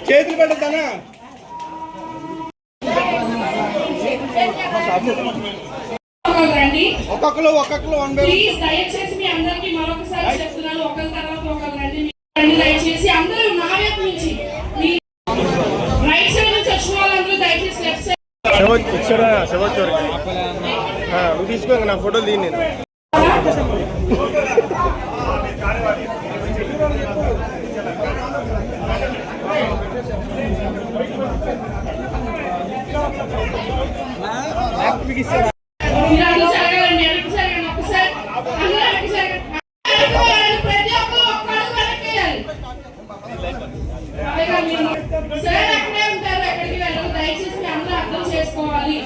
చేతులు పెట్టద్దానా ఒక్కొక్కరు దయచేసి మీ అందరికి మరొకసారి చెప్తున్నాను, ఒకరి తర్వాత ఒకరు రండి. దయచేసి అందరూ నా వైపు నుంచి రైట్ సైడ్ నుంచి వచ్చిన వాళ్ళందరూ దయచేసి లెఫ్ట్ సైడ్ తీసుకో నా ఫోటోలు తీయండి నేను. దయచేసి అందరూ అర్థం చేసుకోవాలి.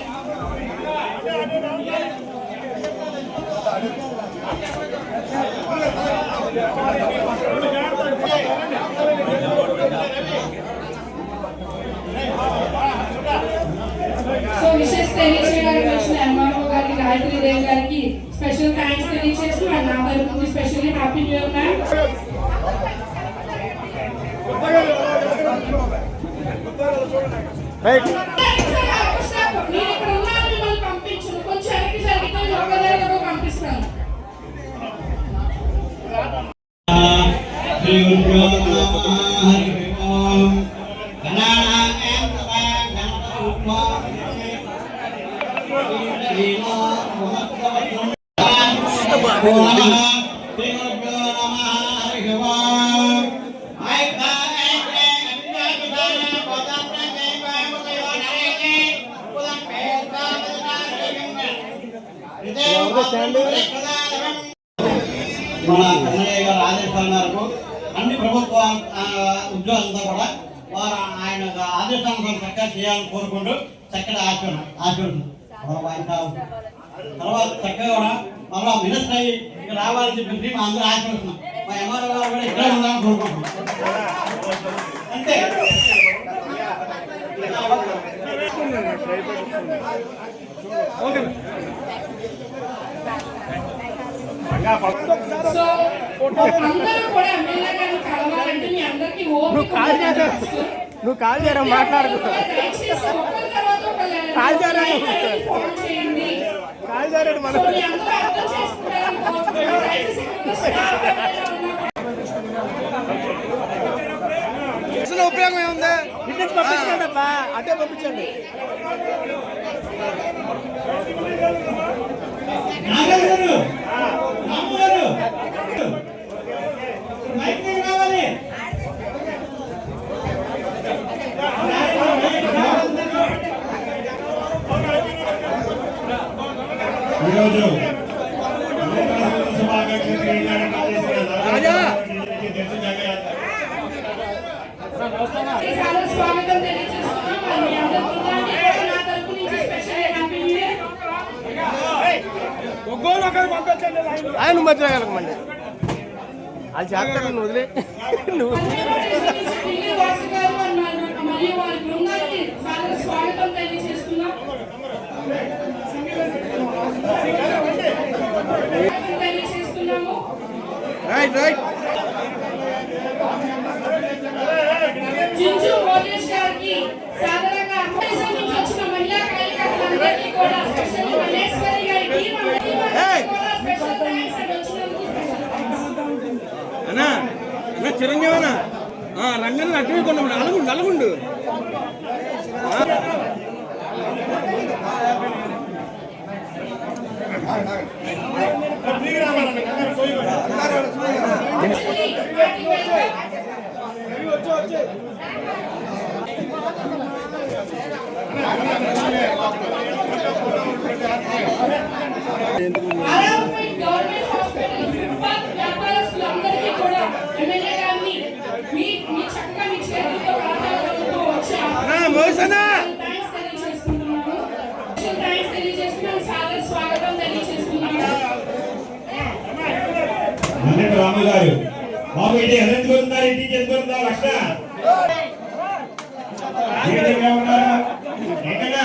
సో విషెస్ తెలియజేయడానికి వచ్చిన ఎంఆర్ఓ గారికి, గాయత్రి దేవి గారికి స్పెషల్ థ్యాంక్స్ తెలియజేస్తూ అండ్ నా తరఫున specially happy new year ma'am. నేను ఇక్కడ ఉన్నాను, మిమ్మల్ని పంపించను. కొంచెం వెనక్కి జరిగితే ఒకరిలో పంపిస్తాను. మన కన్నయ్య గారు ఆదేశాల మేరకు అన్ని ప్రభుత్వ ఉద్యోగులతో కూడా వారు ఆయన ఆదేశాలను చక్కగా చేయాలని కోరుకుంటూ చక్కటి ఆచరణ తర్వాత చక్కగా కూడా మళ్ళా మినిస్టర్ అయ్యి ఇక్కడ రావాలని చెప్పి మా అందరూ ఆశపడుతున్నాం. మా ఎంఆర్ఓ గారు కూడా ఇక్కడే ఉండాలని కోరుకుంటున్నాం. అంతే. సో అందరూ కూడా ఎమ్మెల్యే గారిని కలవాలంటే మీ అందరికీ ఓపిక నువ్వు కాల్ చేయరా మాట్లాడుకుంటా కాల్ చేయండి మనం ఉపయోగం ఏముంది? ఇంటి పంపించండి అబ్బా, అదే పంపించండి. ఈరోజు స్వాగతం తెలియజేస్తున్నాం. ఆయన మధ్య కలగమండి అది చేస్తారు. నువ్వు వదిలే నువ్వు స్వాగతం తెలియజేస్తున్నాం. తెలియజేస్తున్నాము. జింజు మోజేష్ గారికి సాధారణంగా నుంచి వచ్చిన మహిళా కార్యకర్తలందరికీ కూడా స్పెషల్ మల్లేశ్వరి గారికి అన్నా చిరంజీవనా రంగన్న అటు కొన్నాడు అలగుండు అలగుండు రాము గారు బాబు ఇది ఎంత కొడుతున్నారు, ఇంటికి ఎంత కొడుతున్నారు? లక్ష ఎక్కడ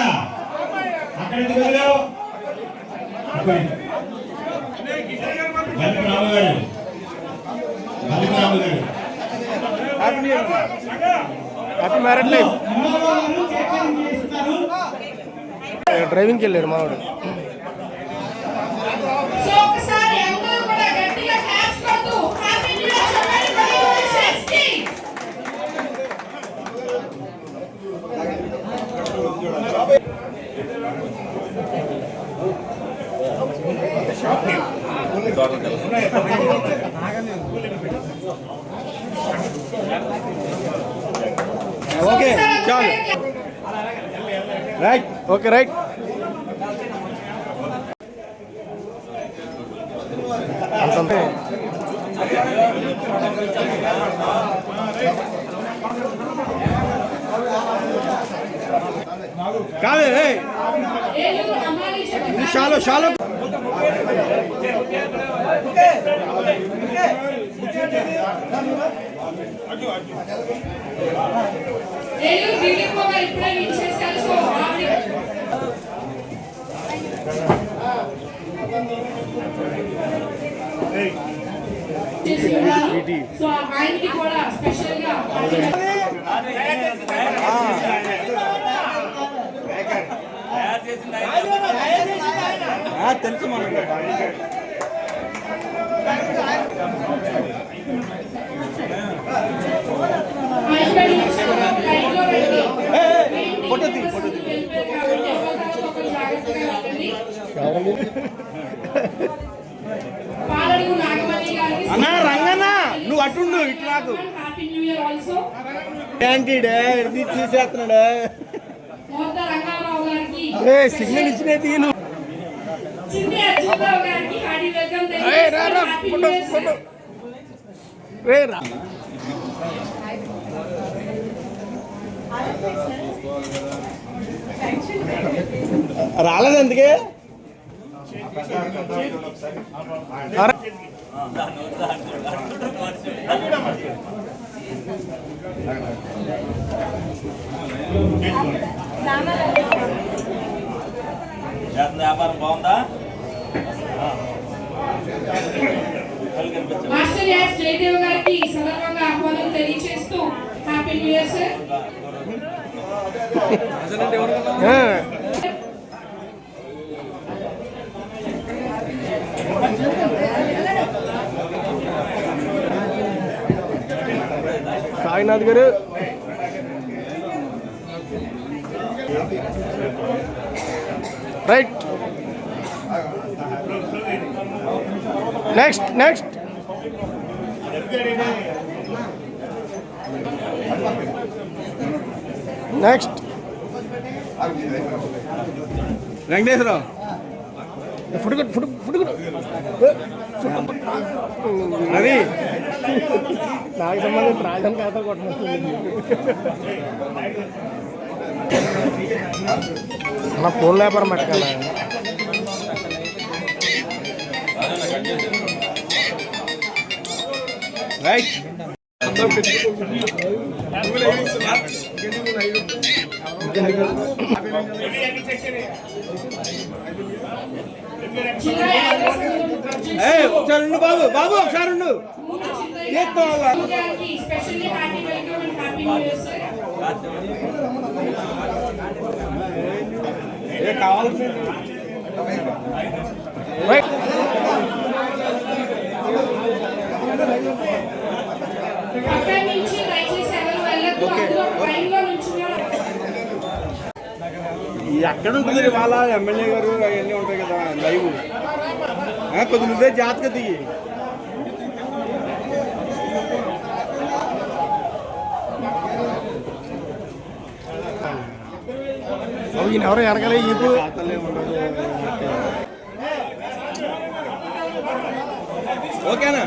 అక్కడ ఎందుకు వదిలేవు? రాము గారు రాము గారు హ్యాపీ మ్యారేజ్ లైఫ్. డ్రైవింగ్కి వెళ్ళారు మావాడు. సో ఒకసారి అందరూ కూడా గట్టిగా క్లాప్స్ కొడుతూ హ్యాపీ న్యూ ఇయర్ చెప్పండి 2016. ఓకే చాలు. Right okay right. అంతే కాదు. ఏలూరు అమ్మాయి చెప్పండి. షాలో షాలో ఏలూరు దీపో గారు ఇప్పుడే రీచ్ చేశారు. సో సో ఆయనకి కూడా స్పెషల్ గా తెలుసు మనకు. పాలడుగు నాగమణి గారికి అన్నా రంగన్నా నువ్వు అటుండు ఇటు నాకు. Happy new year also. ఏంటిడే ఇది తీసేస్తున్నాడు. మోత రంగారావు గారికి సిగ్నల్ ఇచ్చినే తీను. చిన్ని అర్జునరావు గారికి hearty welcome. Happy new year. రాలేదు అందుకే. వ్యాపారం బాగుందా? మాస్టర్ యాస్ జయదేవ్ గారికి సందర్భంగా ఆహ్వానం తెలియజేస్తూ happy new year sir. Sainath గారు right. Next next next Venkateswararao food food food అది నాకు సంబంధించి ప్రాంతం ఖాతా కొట్టమని నా ఫోన్ వ్యాపారం పట్టుకోవాలా. రైట్ ఒకసారి ఉండు బాబు, బాబు ఒకసారి ఉండు. Specially happy welcome and happy new year sir. కావాల్సింది అక్కడి నుంచి దయచేసి ఎవరు వెళ్ళొద్దు. అందరూ ఒక లైన్లో నుంచున్నారు. ఎక్కడ ఉంటుంది వాళ్ళ ఎమ్మెల్యే గారు అవన్నీ ఉంటాయి కదా లైవ్. కొద్ది నువ్వే జాగ్రత్తగా దిగి. ఈయన ఎవరు వెనకాల ఈపు ఓకేనా.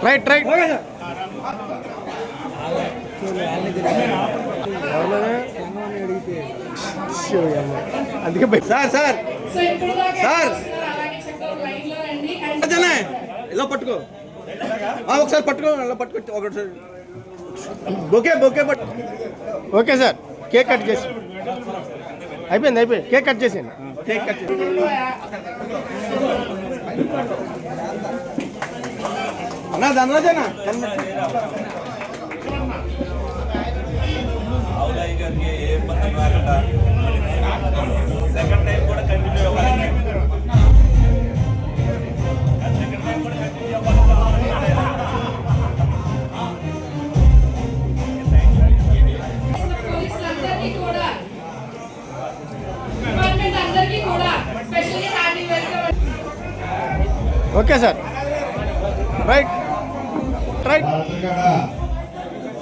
రైట్ రైట్ అందుకే సార్ సార్ సో ఇప్పుడు దాకా సార్. వస్తున్నారు, అలాగే చక్కగా లైన్ లో రండి. అండ్ అజనే ఇలా పట్టుకో ఒకసారి పట్టుకో ఇలా పట్టుకో ఒకసారి బొకే బొకే పట్టు ఓకే సార్ కేక్ కట్ చేసి అయిపోయింది కేక్ కట్ చేసేయండి కేక్ కట్ చేయి. అన్నా ధనరాజనా అవులయ్య గారికి ఏ ఇబ్బంది రాకుండా సెకండ్ టైం కూడా కంటిన్యూ అవ్వాలి. సెకండ్ టైం కూడా కంటిన్యూ అవ్వాలి. పోలీసులందరికీ కూడా, డిపార్ట్మెంట్ అందరికీ కూడా specially happy welcome. Okay sir right right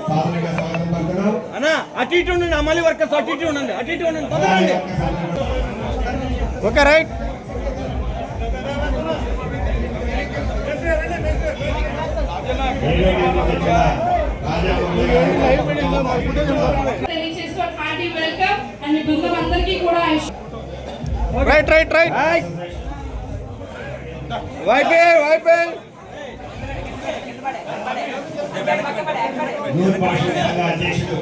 సాధారణంగా స్వాగతం పలుకుతున్నాం. అన్నా అటు ఇటు ఉండండి అమలు వర్కర్స్ అటు ఇటు ఉండండి అటు ఇటు ఉండండి తొందరగా ఓకే రైట్ తెలియజేస్తూ హ్యాపీ వెల్కమ్ అండ్ మీ బృందం అందరికీ కూడా రైట్ రైట్ రైట్ వైపే నూరు భాషల సంఘ అధ్యక్షుడు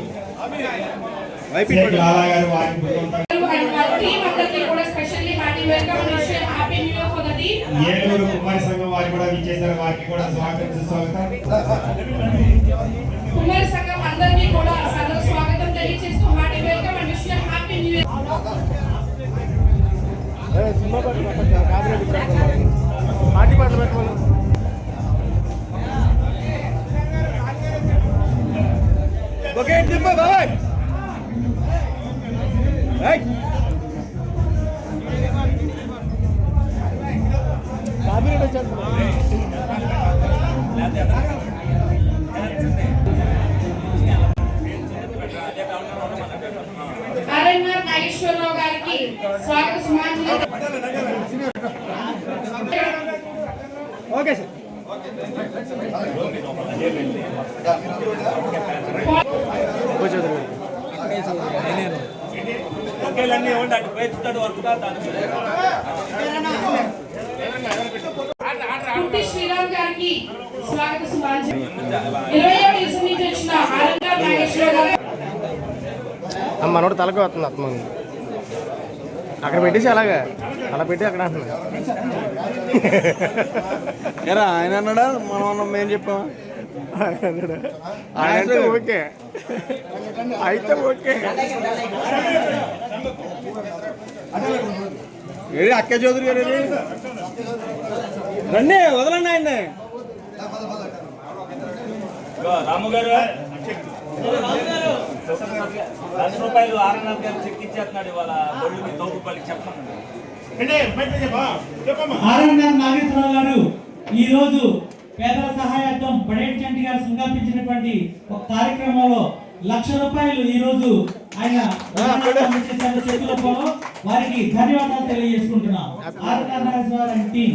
వైపే షేక్ లాలా గారు వారి బృందంతో అండ్ వాళ్ళ టీం అందరికీ కూడా specially happy welcome and wish happy new year for the team. Eluru కుమారి సంఘం వారు కూడా విచ్చేశారు. వారికి కూడా స్వాగతం సుస్వాగతం. కుమార్ సంఘం అందరికీ కూడా సదరు స్వాగతం తెలియజేస్తూ happy welcome and wish happy new year. Party పాటలు పెట్టుకోవాలి ఓకే దింప బాబాయ్ రైట్ ఆర్ఎన్ఆర్ నాగేశ్వరరావు గారికి స్వాగత సుమాంజలి. ఓకే సార్ ఒకేలన్నీ ఇవ్వండి. అటు పేర్చుతాడు వరుసగా దానికి పుట్టి శ్రీరామ్ గారికి స్వాగత సుమాంజలి. 27 డివిజన్ నుంచి వచ్చిన ఆర్ఎన్ఆర్ నాగేశ్వరరావు గారు మనోడు తలకు వస్తుంది ఆత్మ అక్కడ పెట్టేసి అలాగా అలా పెట్టి అక్కడ అంటున్నా ఎరా ఆయన అన్నాడా మనం అన్నాం మేము చెప్పామా అయితే ఓకే అయితే ఓకే ఏది అక్క చౌదరి గారు ఏది? రండి వదలండి ఆయన్ని ఇదిగో రాము గారు ₹10 6.5 గారు చెక్ ఇచ్చేస్తున్నాడు ఇవాళ బొళ్ళుకి తోపుపల్లికి చెప్పండి. ఆర్ఎన్ఆర్ నాగేశ్వరరావు గారు ఈ రోజు పేదల సహాయార్థం పడేటి చంటి గారు సంకల్పించినటువంటి ఒక కార్యక్రమంలో ₹1,00,000 ఈ రోజు ఆయన చేశారు చేతులతో. వారికి ధన్యవాదాలు తెలియజేసుకుంటున్నాం. RNR Nageswara Rao and team.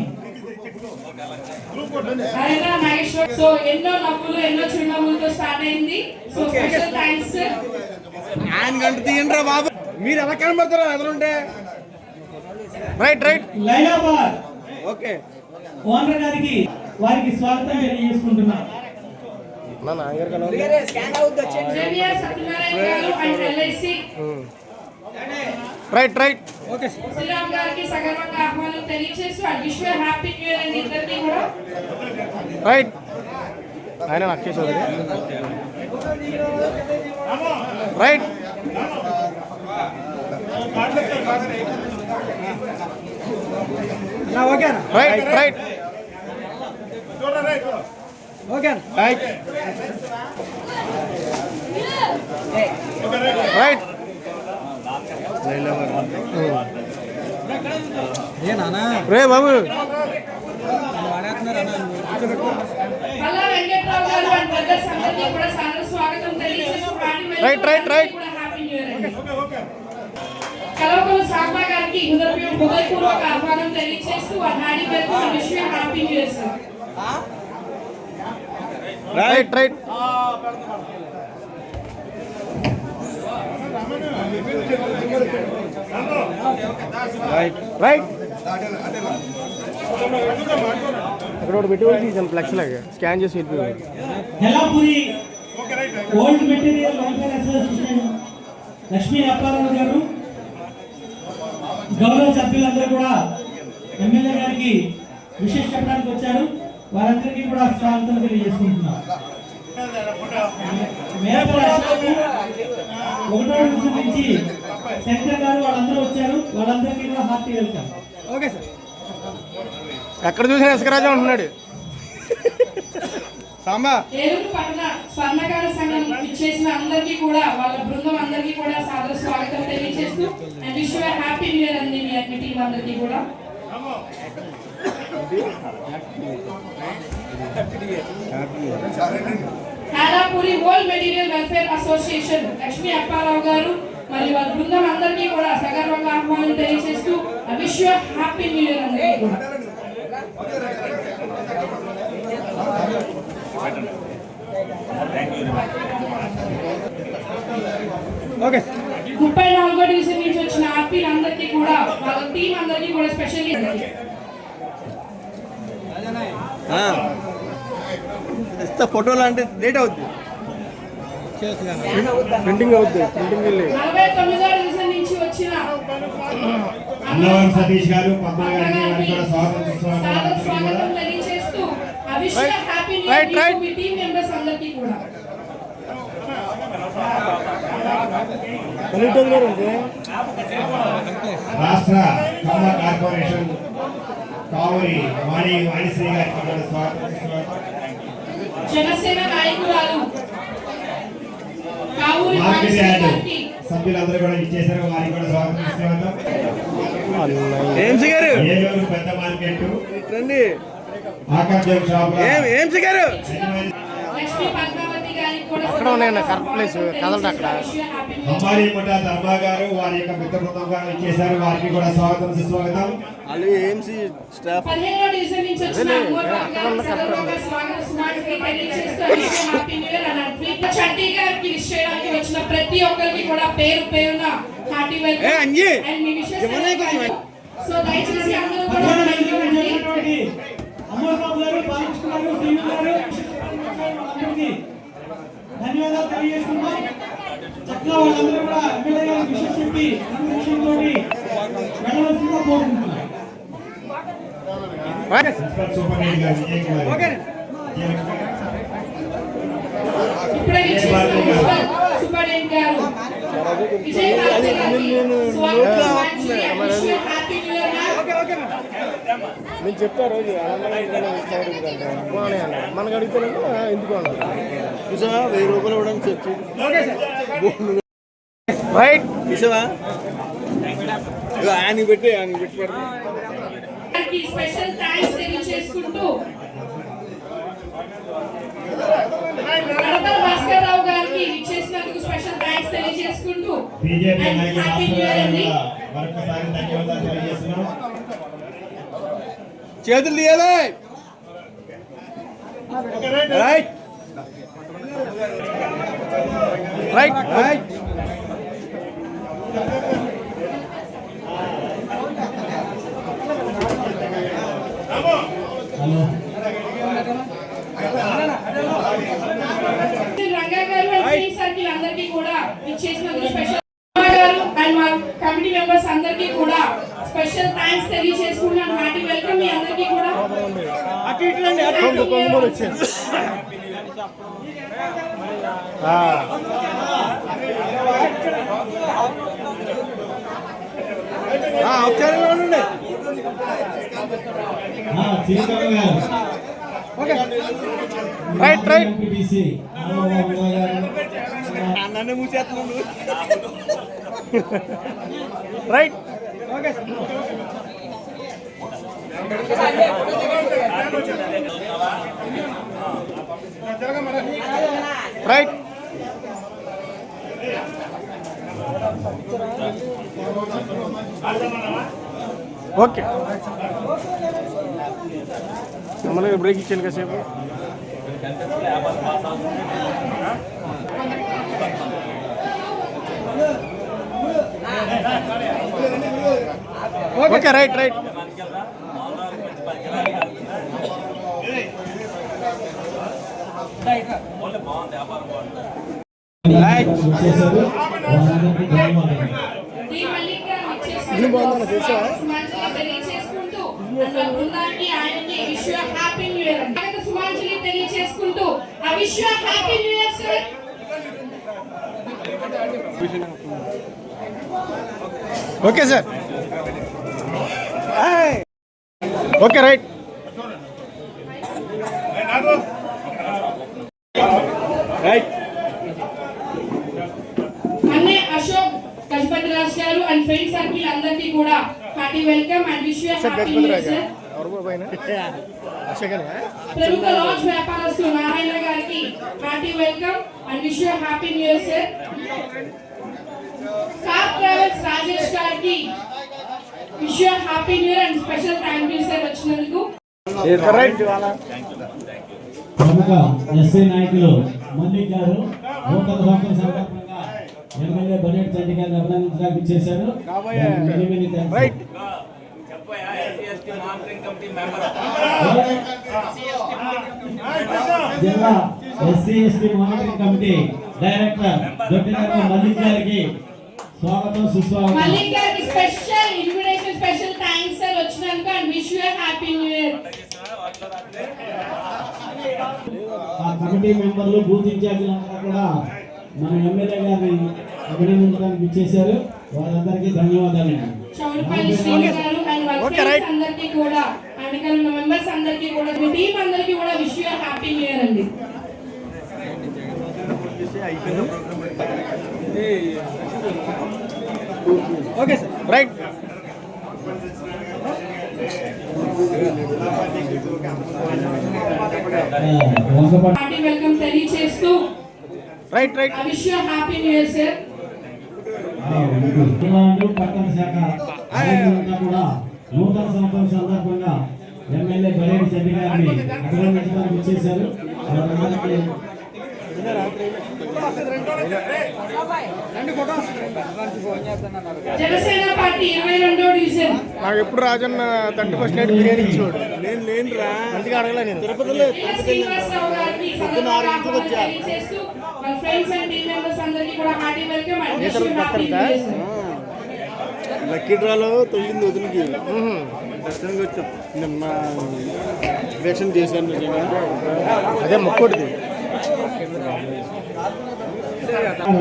RNR Nageswar so ఎన్నో నవ్వులు ఎన్నో చిరునవ్వులతో స్టార్ట్ అయింది. So special thanks. ఆయన గంట తీయండి రా బాబు మీరు ఎలా కనబడతారా ఎదురుంటే right right Lailabad okay owner గారికి వారికి స్వాగతం తెలియజేసుకుంటున్నాం. నా నాన్నగారు కన్నా జేవిఆర్ సత్యనారాయణ గారు and LIC right right Sriram గారికి సగర్వంగా ఆహ్వానం తెలియజేస్తూ and wish happy new year అండి ఇద్దరికి కూడా. రైట్ ఆయన అక్కే చౌదరి రైట్ ఓకేనా రైట్ రైట్ ఓకేనా రైట్ రైట్ రే బాబు మల్లా వెంకట్రావు గారు అండ్ బ్రదర్స్ అందరికీ కూడా సాదర స్వాగతం తెలియజేస్తూ happy welcome. Right, right, right. కూడా హ్యాపీ న్యూ ఇయర్ అండి. కలవకొల్లు సాగ్మా గారికి హృదయపూర్వక ఆహ్వానం తెలియజేస్తూ happy welcome and wish happy new year sir. Right right right అక్కడ ఒకటి పెట్టి వచ్చి ఫ్లెక్స్ లాగా స్కాన్ చేసి వెళ్ళిపోయాడు. Helapuri old material welfare association Lakshmi Apparao గారు, గౌరవ సభ్యులందరూ కూడా ఎమ్మెల్యే గారికి విశేష చెప్పడానికి వచ్చారు. వారందరికీ కూడా స్వాగతం తెలియజేసుకుంటున్నాం. మేకల అశోక్, 1వ డివిజన్ నుంచి శంకర్ గారు వాళ్ళందరూ వచ్చారు. వాళ్ళందరికీ కూడా హార్టీ వెల్కమ్. Okay sir. ఎక్కడ చూసినా ఇసుకరాజు అంటున్నాడు. సాంబా ఏలూరు పట్టణ స్వర్ణకార సంఘం ఇచ్చేసిన అందరికీ కూడా వాళ్ళ బృందం అందరికీ కూడా సాదర స్వాగతం తెలియజేస్తూ and wish you happy new year అండి మీ అన్ని టీం అందరికీ కూడా. Helapuri old material welfare association Lakshmi Apparao గారు మరియు వాళ్ళ బృందం అందరికీ కూడా సగర్వంగా ఆహ్వానం తెలియజేస్తూ wish you happy new year అందరికీ కూడా. ఓకే 34వ డివిజన్ నుంచి వచ్చిన ఆర్పీలు అందరికీ కూడా వాళ్ళ టీం అందరికీ కూడా స్పెషల్ ఇస్తా ఫోటోలు అంటే లేట్ అవుద్ది. ప్రింటింగ్ అవుద్ది. ప్రింటింగ్ వెళ్ళి 49వ డివిజన్ నుంచి వచ్చిన అన్నవరం సతీష్ గారు, పద్మ గారికి వారికి కూడా స్వాగతం తెలియజేస్తూ wish you happy new year me team members అందరికీ కూడా. రాష్ట్ర కమ్మ కార్పొరేషన్ కావూరి వాణిశ్రీ గారికి కూడా స్వాగతం. జనసేన నాయకురాలు కావూరి మార్కెట్ యార్డ్ గారికి సభ్యులందరూ కూడా ఇచ్చేసారు. వారికి కూడా స్వాగతం. ఏంసి గారు ఏలూరు పెద్ద మార్కెట్ రండి. ఆకాశం షాప్ ఏంసి గారు లక్ష్మీ పద్మావతి గారికి కూడా అక్కడ ఉన్నాయన్న కరెక్ట్ ప్లేస్ కదలదు అక్కడ. అంబారీ ముఠా ధర్మా గారు వారి యొక్క మిత్ర బృందంగా ఇచ్చేసారు. వారికి కూడా స్వాగతం సుస్వాగతం. వాళ్ళు ఏంసి స్టాఫ్ 15వ డివిజన్ నుంచి వచ్చిన అమోర్ గారికి సగర్వంగా స్వాగత సుమాటని తెలియజేస్తూ wish you happy new year అన్నారు. చంటి గారికి విష్ చేయడానికి వచ్చిన ప్రతి ఒక్కరికి కూడా పేరు పేరున hearty welcome and me wishes. So దయచేసి అందరూ కూడా అమోర్ బాబు గారు, బాలకృష్ణ గారు, శ్రీను గారు అందరికీ ధన్యవాదాలు తెలియజేస్తున్నాం. చక్కగా వాళ్ళందరూ కూడా ఎమ్మెల్యే గారికి విషయం చెప్పి విషయంతో వెళ్ళవలసిందిగా కోరుకుంటున్నాం. సూపరింటెండెంట్ గారు విజయ్ కుమార్ ఇప్పుడే సూపరింటెండెంట్ గారు విజయ్ భారతి గారికి స్వాగతం wish you happy new year. నేను చెప్తా రోజు మనకు అడిగితే ఎందుకు అన్నారు. చూసావా 1000 రూపాయలు ఇవ్వడానికి చెప్పి రైట్ చూసావా ఆయన పెట్టి స్పెషల్ థ్యాంక్స్ తెలియజేసుకుంటూ గణపతి భాస్కర్ రావు గారికి ఇచ్చేసినందుకు స్పెషల్ థ్యాంక్స్ తెలియజేసుకుంటూ బీజేపీ హ్యాపీ న్యూ ఇయర్ అండి. మరొకసారి ధన్యవాదాలు తెలియజేస్తున్నాం. చేతులు తీయాలి. రైట్ రైట్ రైట్ రంగా గారు అండ్ సర్కిల్ అందరికీ కూడా ఇచ్చేసినందుకు స్పెషల్ గారు అండ్ మా కమిటీ మెంబర్స్ అందరికీ కూడా స్పెషల్ థ్యాంక్స్ తెలియజేసుకుంటున్నాను. హార్టీ వెల్కమ్ మీ అందరికీ కూడా. కొంగు వచ్చాను. ఒకసారి ఉండండి. రైట్ రైట్ నన్ను మూసేస్తున్నాడు. రైట్ రైట్ ఓకే మళ్ళీ బ్రేక్ ఇచ్చాను కాసేపు. ఓకే రైట్ రైట్ బాగుంది వ్యాపారం బాగుంది. శ్రీ మల్లిక్ గారు ఇచ్చేసుకుంటూ సుమాంజలి తెలియచేసుకుంటూ అసలు బృందానికి ఆయనకి wish you happy new year అండి. సుమాంజలి తెలియచేసుకుంటూ ఆ wish you happy new year sir. Okay sir okay right right అన్నే అశోక్ గజపతి రాజ్ గారు అండ్ ఫ్రెండ్ సర్కిల్ అందరికీ కూడా hearty welcome and wish you happy new year sir. ప్రముఖ లాంచ్ వ్యాపారస్తులు నారాయణ గారికి hearty welcome and wish you happy new year sir. Car travels Rajesh గారికి wish you happy new year and special thank you sir వచ్చినందుకు. Right ప్రముఖ SI నాయకులు మల్లిక్ గారు నూతన సంవత్సరం సందర్భంగా ఎమ్మెల్యే బడ్జెట్ చంటి గారిని అభినందించడానికి ఇచ్చేశారు. రైట్ చెప్పయా SC ST monitoring committee member జిల్లా SC ST monitoring committee director Doddinagara Mallik గారికి స్వాగతం సుస్వాగతం. మల్లిక్ గారికి special invitation special thanks sir వచ్చినందుకు and wish you happy new year. ఆ కమిటీ మెంబర్లు బూత్ ఇన్ఛార్జీలందరూ కూడా మన ఎమ్మెల్యే గారిని అభినందించడానికి ఇచ్చేశారు. వారందరికీ ధన్యవాదాలు. చౌడపల్లి శ్రీని గారు అండ్ వాళ్ళ ఫ్రెండ్స్ అందరికీ కూడా వెనకాల ఉన్న మెంబర్స్ అందరికీ కూడా మీ టీం అందరికీ కూడా wish you happy new year అండి. Okay sir right Vankapati hearty welcome తెలియచేస్తూ right right wish you happy new year sir. పట్టణ శాఖ అధికారులంతా కూడా నూతన సంవత్సరం సందర్భంగా ఎమ్మెల్యే బడ్జెట్ చంటి గారిని అభినందించడానికి ఇచ్చేశారు. వారందరికీ జనసేన పార్టీ 22వ డివిజన్ నాకు ఎప్పుడు రాజన్న 31st నైట్ బిర్యానీ ఇచ్చేవాడు. నేను లేనురా అందుకే అడగలే నేను. తిరుపతిలో శ్రీనివాసరావు గారికి తెలియచేస్తూ మన ఫ్రెండ్స్ అండ్ టీం మెంబర్స్ అందరికీ కూడా hearty welcome and wish you happy new year sir. Lucky డ్రాలో తొలిగింది వదిలికి దర్శనంగా వచ్చాం. నిన్న దర్శనం చేశాను నిజంగా. అదే మొక్కోటిది.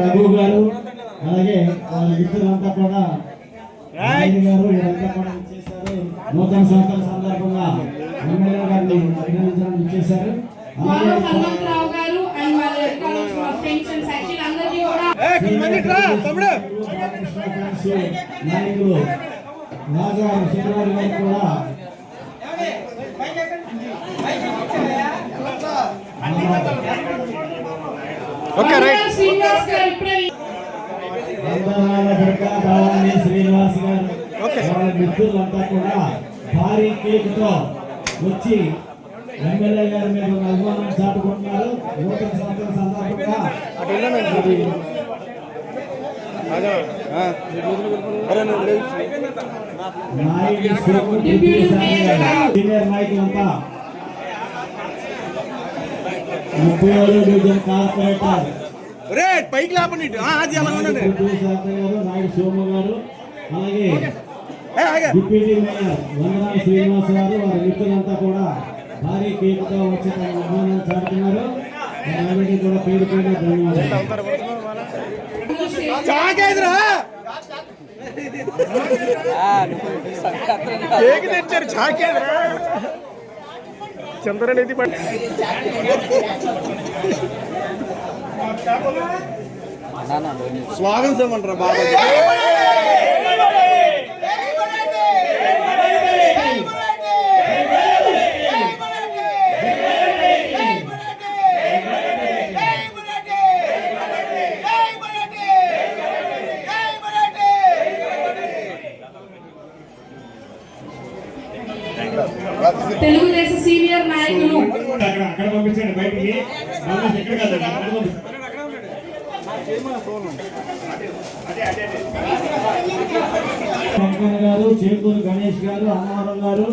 రఘు గారు అలాగే వాళ్ళ మిత్రులంతా కూడా రాజు గారు వీరంతా కూడా ఇచ్చేశారు. నూతన సంవత్సరం సందర్భంగా ఎమ్మెల్యే గారిని అభినందించడానికి ఇచ్చేశారు. అలాగే మానవ హనుమంతరావు గారు అండ్ వాళ్ళ వెనకాల ఉన్న ఫ్రెండ్స్ అండ్ సర్కిల్ అందరికీ కూడా నాయకులు రాజా శివరాజు గారు కూడా ఓకే రైట్ శ్రీనివాస్ గారు ఇప్పుడే వందనాల దుర్గా భవాని శ్రీనివాస్ గారు వాళ్ళ మిత్రులంతా కూడా భారీ కేకుతో వచ్చి ఎమ్మెల్యే గారి మీద ఉన్న అభిమానం చాటుకుంటున్నారు. నూతన సంవత్సరం సందర్భంగా సీనియర్ నాయకులంతా 37వ డివిజన్ కార్పొరేటర్ పైకి లేపండి అది అలా ఉండండి. గారు నాయుడు సోమ గారు అలాగే డిప్యూటీ మేయర్ వందనాల శ్రీనివాస్ గారు వారి మిత్రులంతా కూడా భారీ కేకుతో వచ్చి తమ అభిమానం చాటుతున్నారు. వారందరికీ కూడా పేరు పేరు ధన్యవాదాలు. కేక్ తెచ్చారు చాకేదిరా చంద్రనేది పట్టి స్వాగతం చేయమంటారా బాబా. తెలుగుదేశం సీనియర్ నాయకులు అక్కడ పంపించండి బయటికి. ఇక్కడ కాదు, అక్కడ పంపించండి. వెంకన్న గారు, చేకూరు గణేష్ గారు, అన్నవరం గారు,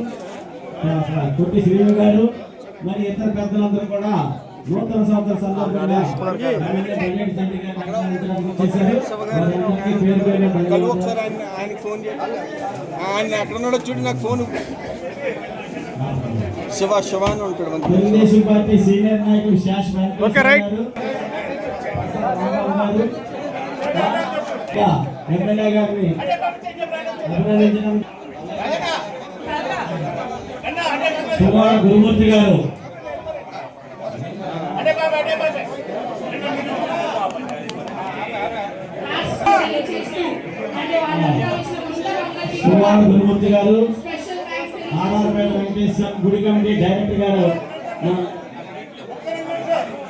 కొట్టి శ్రీను గారు, మరి ఇతర పెద్దలందరూ కూడా నూతన సంవత్సర సందర్భంగా ఎమ్మెల్యే బడ్జెట్ చంటి గారిని అభినందించడానికి వచ్చేసారు. వారందరికీ పేరు పేరున కలు ధన్యవాదాలు. ఒకసారి ఆయనకి ఫోన్ చేయాలి. ఆయన ఎక్కడ ఉన్నాడో చూడు, నాకు ఫోన్ శివ అని ఉంటాడు మనకి. తెలుగుదేశం పార్టీ సీనియర్ నాయకులు శాష్ ఓకే, రైట్. ఎమ్మెల్యే గారిని అభినందించడం సుమారు గురుమూర్తి గారు, చేస్తూ అంటే వాళ్ళంతా వచ్చిన పుస్తకాలకి సుమారు గురుమూర్తి గారు, స్పెషల్ థాంక్స్ ఆర్ఆర్పేట వెంకటేశ్వర గుడి కమిటీ డైరెక్టర్ గారు,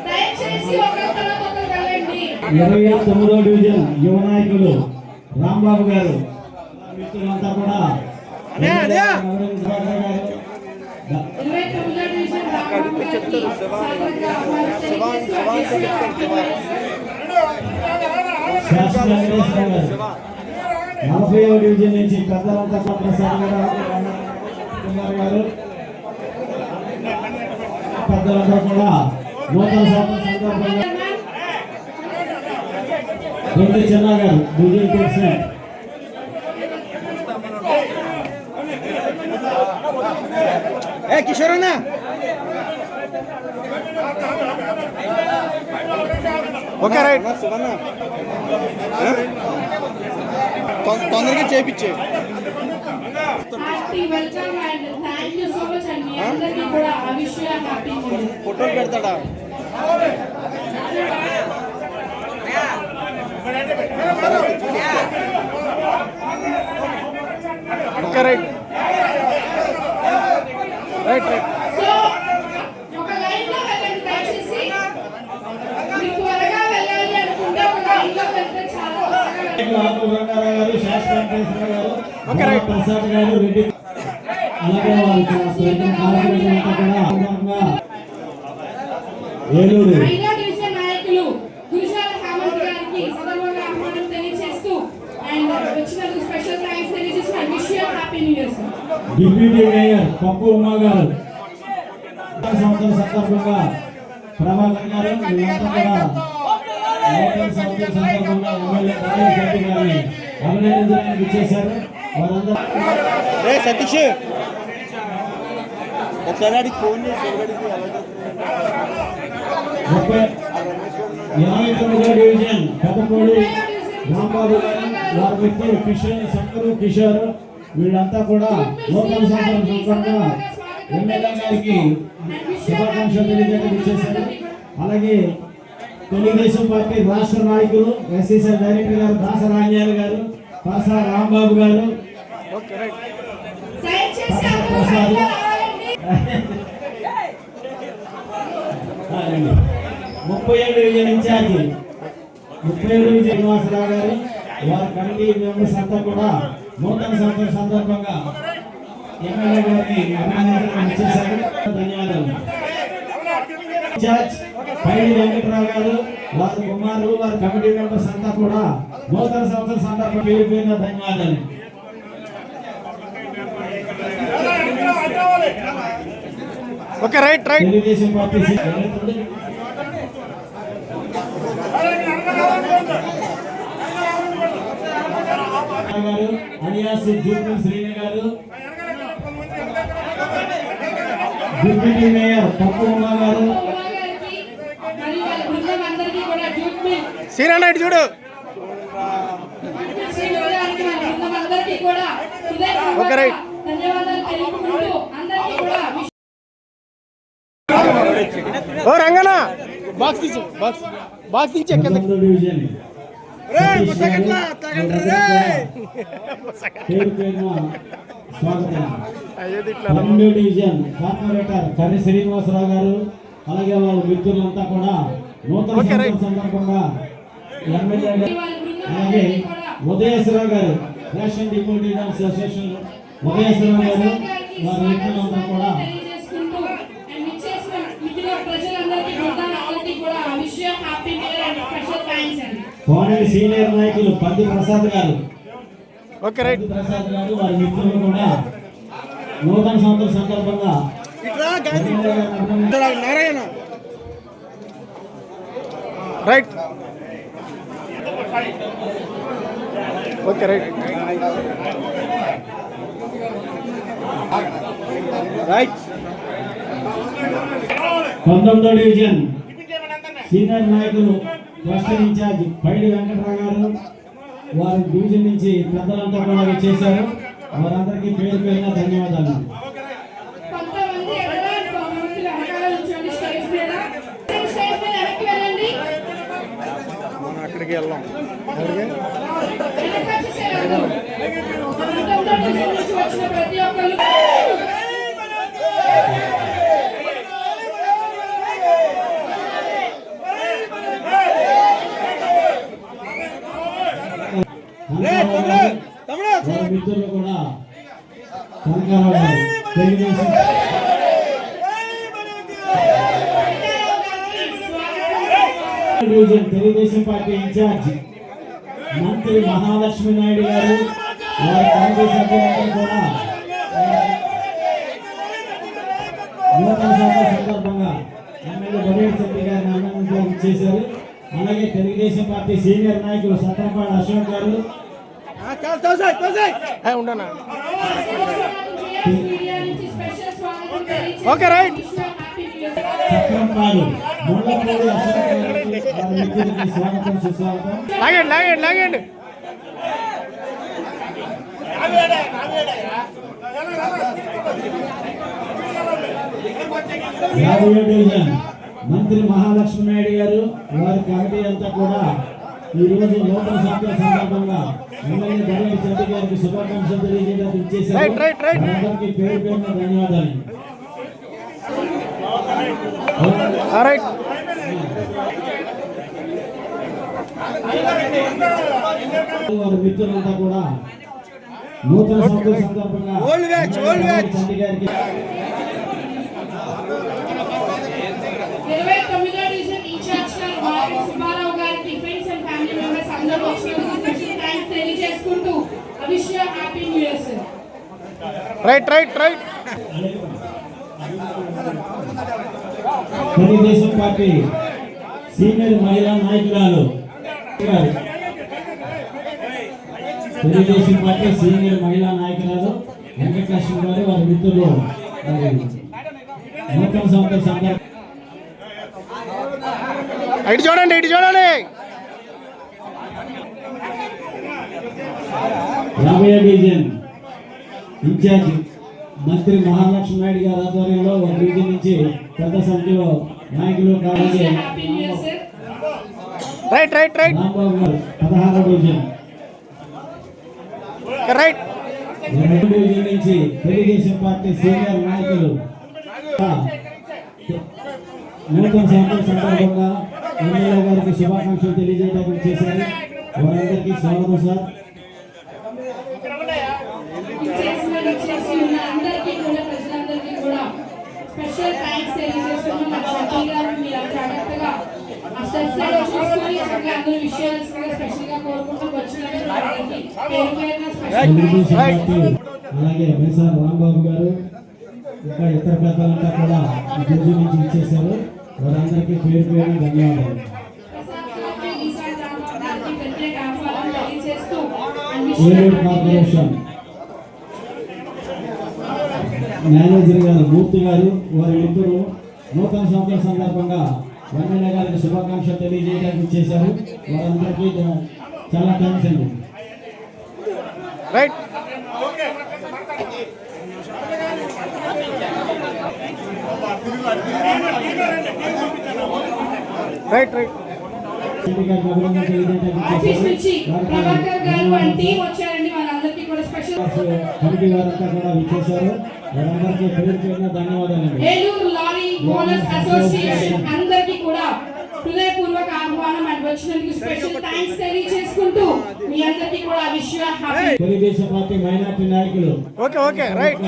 దయచేసి ఒకరి తర్వాత ఒకరు వెళ్ళండి. 29వ డివిజన్ యువ నాయకులు రాంబాబు గారు, మిత్రులంతా కూడా ఇరవై తొమ్మిదో డివిజన్ రామబాబు గారికి సాదరంగా శాసన వెంకటేశ్వర గారు, 40వ డివిజన్ నుంచి పెద్దలంతా కూడా ప్రసాద్ గారు, కుమార్ గారు, పెద్దలంతా కూడా నూతన సంవత్సరం సందర్భంగా కొండ చిన్న గారు డివిజన్ ప్రెసిడెంట్, కిషోర్ అన్న ఓకే, రైట్. శివన్న తొందరగా చేపించే. Happy welcome and thank you so much అండి. అందరికీ కూడా ఆ విషయ హ్యాపీ న్యూ ఇయర్. ఫోటోలు పెడతాడా? Okay, right. Right, right. So ఒక లైన్ లో వెళ్ళండి దయచేసి. మీరు త్వరగా వెళ్ళాలి అనుకుంటే ఒక లైన్ లో వెళ్తే చాలా త్వరగా ఆకుల రంగారావు గారు, శాసన వెంకటేశ్వర గారు, ఓకే, రైట్. ప్రసాద్ గారు, రెడ్డి, అలాగే వారి కార్యక్రమంతా కూడా సందర్భంగా ఏలూరు 5వ డివిజన్ నాయకులు గురుజాల హేమంత్ గారికి సందర్భంగా ఆహ్వానం తెలియజేస్తూ అండ్ వచ్చినందుకు స్పెషల్ థ్యాంక్స్ తెలియజేస్తూ I wish you happy new year sir. Deputy mayor పప్పు ఉమా గారు, సంవత్సరం సందర్భంగా ప్రభాకర్ గారు, వీళ్ళంతా కూడా నూతన సంవత్సరం సందర్భంగా ఎమ్మెల్యే బడ్జెట్ చంటి గారిని అభినందించడానికి ఇచ్చేశారు. వారందరూ రే సతీష్, ఒకసారి అడిగి ఫోన్ చేసి 29వ డివిజన్ పెద్దపూడి రాంబాబు గారు, వారి వ్యక్తులు కిషోర్, శంకరు, కిషోర్, వీళ్ళంతా కూడా నూతన సంవత్సరం సందర్భంగా ఎమ్మెల్యే గారికి శుభాకాంక్షలు తెలియజేయడానికి ఇచ్చేశారు. అలాగే తెలుగుదేశం పార్టీ రాష్ట్ర నాయకులు ఎస్సీసీ డైరెక్టర్ గారు దాస రాజ్యాలు గారు, పాసా రాంబాబు గారు, దయచేసి అందరూ బయటకు రావాలండి. 37 డివిజన్ ఇన్ఛార్జి 37 డివిజన్ శ్రీనివాసరావు గారు, వారి కమిటీ మెంబర్స్ అంతా కూడా నూతన సంవత్సరం సందర్భంగా ఎమ్మెల్యే గారిని అభినందించడానికి ఇచ్చేశారు. ధన్యవాదాలు. ఇన్ఛార్జ్ పైడి వెంకటరావు గారు, వారి కుమారులు, వారి కమిటీ మెంబర్స్ అంతా కూడా నూతన సంవత్సరం సందర్భంగా పేరు పేరున ధన్యవాదాలు. Okay, right, right. Telugu Desam party గారు, అలియాస్ జూపల్ శ్రీని గారు, డిప్యూటీ మేయర్ పప్పు ఉమా గారు, ఉమా గారికి మరియు వాళ్ళ బృందం అందరికీ కూడా జూట్ మిల్ సీరియల్ నైట్ చూడు. శ్రీనివాసానికి వాళ్ళ బృందం అందరికీ కూడా ఓకే, రైట్. ధన్యవాదాలు తెలుపుకుంటూ అందరికీ కూడా ఓ రంగనా, బాక్స్ తీసి, బాక్స్ తీసి ఎక్కడ 19వ డివిజన్ పేరు పేరున స్వాగతం. 12వ డివిజన్ కార్పొరేటర్ కర్రి శ్రీనివాసరావు గారు, అలాగే వాళ్ళ మిత్రులంతా కూడా నూతన సంవత్సరం సందర్భంగా ఎమ్మెల్యే గారు, అలాగే ఉదయేశ్వరరావు గారు, రేషన్ డిపో డీలర్స్ అసోసియేషన్ ఉదయేశ్వరరావు గారు, వారి మిత్రులంతా కూడా తెలియజేసుకుంటూ అండ్ ఇచ్చేసిన మిగిలిన ప్రజలందరికీ బృందాలందరికీ కూడా wish you happy new year and special thanks అండి. కోనేరు సీనియర్ నాయకులు పంది ప్రసాద్ గారు, ఓకే రైట్. పంది ప్రసాద్ గారు వారి మిత్రులు కూడా నూతన సంవత్సరం సందర్భంగా Narayana right. Okay right. Right 19వ డివిజన్ సీనియర్ నాయకులు క్లస్టర్ ఇన్ఛార్జ్ పైడి వెంకటరావు గారు వారి డివిజన్ నుంచి పెద్దలంతా కూడా వచ్చేసారు. వారందరికీ పేరు పేరున ధన్యవాదాలు. కొంతమంది ఎక్కడ కొంతమంది వెనకాల నుంచోండి స్టేజ్ మీద. స్టేజ్ మీద వెనక్కి వెళ్ళండి. మనం అక్కడికి వెళ్ళాం. వెనక్కి వచ్చేసారు అందరూ. 19వ డివిజన్ నుంచి వచ్చిన ప్రతి ఒక్కరు వారి మిత్రులు కూడా కనకారావు గారు Telugu Desam division Telugu Desam party incharge మంత్రి మహాలక్ష్మి నాయుడు గారు వారి కాంగ్రెస్ సభ్యులందరూ కూడా నూతన సంవత్సరం సందర్భంగా ఎమ్మెల్యే బొరేటి శెట్టి గారిని అభినందనలు చేశారు. అలాగే తెలుగుదేశం పార్టీ సీనియర్ నాయకులు సత్రంపాడు అశోక్ గారు, ఉండనా మీడియా నుంచి స్పెషల్ స్వాగతం తెలియజేస్తున్నాను. Okay right. సత్రంపాడు ముళ్ళపూడి అశోక్ గారికి వారి మిత్రులకి స్వాగతం సుస్వాగతం. లాగండి లాగండి లాగండి. 50వ డివిజన్ మంత్రి మహాలక్ష్మి నాయుడు గారు వారి కమిటీ అంతా కూడా ఈ రోజు నూతన సంవత్సరం సందర్భంగా ఎమ్మెల్యే బొరేటి శెట్టి గారికి శుభాకాంక్షలు తెలియజేయడానికి ఇచ్చేశారు. అందరికీ పేరు పేరున ధన్యవాదాలు. రైట్. వారి మిత్రులంతా కూడా నూతన సంవత్సరం సందర్భంగా శెట్టి గారికి 29వ డివిజన్ ఇన్ఛార్జ్ గారు వారి సుబ్బారావు గారికి ఫ్రెండ్స్ అండ్ ఫ్యామిలీ మెంబర్స్ అందరూ వచ్చినందుకు స్పెషల్ థాంక్స్ తెలియజేసుకుంటూ wish you happy new year sir. Right right right. Telugu Desam party senior మహిళా నాయకురాలు తెలుగుదేశం పార్టీ సీనియర్ మహిళా నాయకురాలు వెంకటలక్ష్మి గారు వారి మిత్రులు నూతన సంవత్సరం సందర్భంగా ఇటు చూడండి ఇటు చూడండి. 50వ డివిజన్ ఇన్ఛార్జ్ మంత్రి మహాలక్ష్మి నాయుడు గారి ఆధ్వర్యంలో ఒక డివిజన్ నుంచి పెద్ద సంఖ్యలో నాయకులు కావాలి. Happy new year sir. Right right right. Rambabu గారు 16వ డివిజన్ రైట్. 2వ డివిజన్ నుంచి తెలుగుదేశం పార్టీ సీనియర్ నాయకులు నూతన సంవత్సరం సందర్భంగా ఎమ్మెల్యే గారికి శుభాకాంక్షలు తెలియజేయడానికి చేశారు. వారందరికీ స్వాగతం సార్. చేసి ఉన్న అందరికీ కూడా ప్రజలందరికీ కూడా స్పెషల్ థాంక్స్ తెలియజేస్తున్నాం. మా శెట్టి గారు మీరు జాగ్రత్తగా ఆ స్టెప్ సైడ్ చూసుకొని చక్కగా అందరూ విషయాలు స్పెషల్ గా కోరుకుంటూ వచ్చినందుకు అందరికీ పేరు పేరున స్పెషల్ తెలుగుదేశం పార్టీ అలాగే మేసార్ రాంబాబు గారు ఇంకా ఇతర పెద్దలంతా కూడా ఈ జడ్జి నుంచి ఇచ్చేశారు. వారందరికీ పేరు పేరున ధన్యవాదాలు. ఏలూరు కార్పొరేషన్ మేనేజర్ గారు మూర్తి గారు వారి ఇద్దరు నూతన సంవత్సరం సందర్భంగా ఎమ్మెల్యే గారికి శుభాకాంక్షలు తెలియజేయడానికి చేశారు. వారందరికీ చాలా థ్యాంక్స్ అండి. రైట్. Right right. ఆఫీస్ నుంచి ప్రభాకర్ గారు అండ్ టీం వచ్చారండి. వాళ్ళందరికీ కూడా స్పెషల్ కమిటీ వారంతా కూడా విచ్చేశారు. వారందరికీ పేరు పేరున ధన్యవాదాలండి. ఏలూరు లారీ ఓనర్స్ అసోసియేషన్ అందరికీ కూడా హృదయపూర్వక ఆహ్వానం అండ్ వచ్చినందుకు స్పెషల్ థాంక్స్ తెలియజేసుకుంటూ మీ అందరికీ కూడా wish you happy. Telugu Desam party minority నాయకులు ఓకే ఓకే రైట్.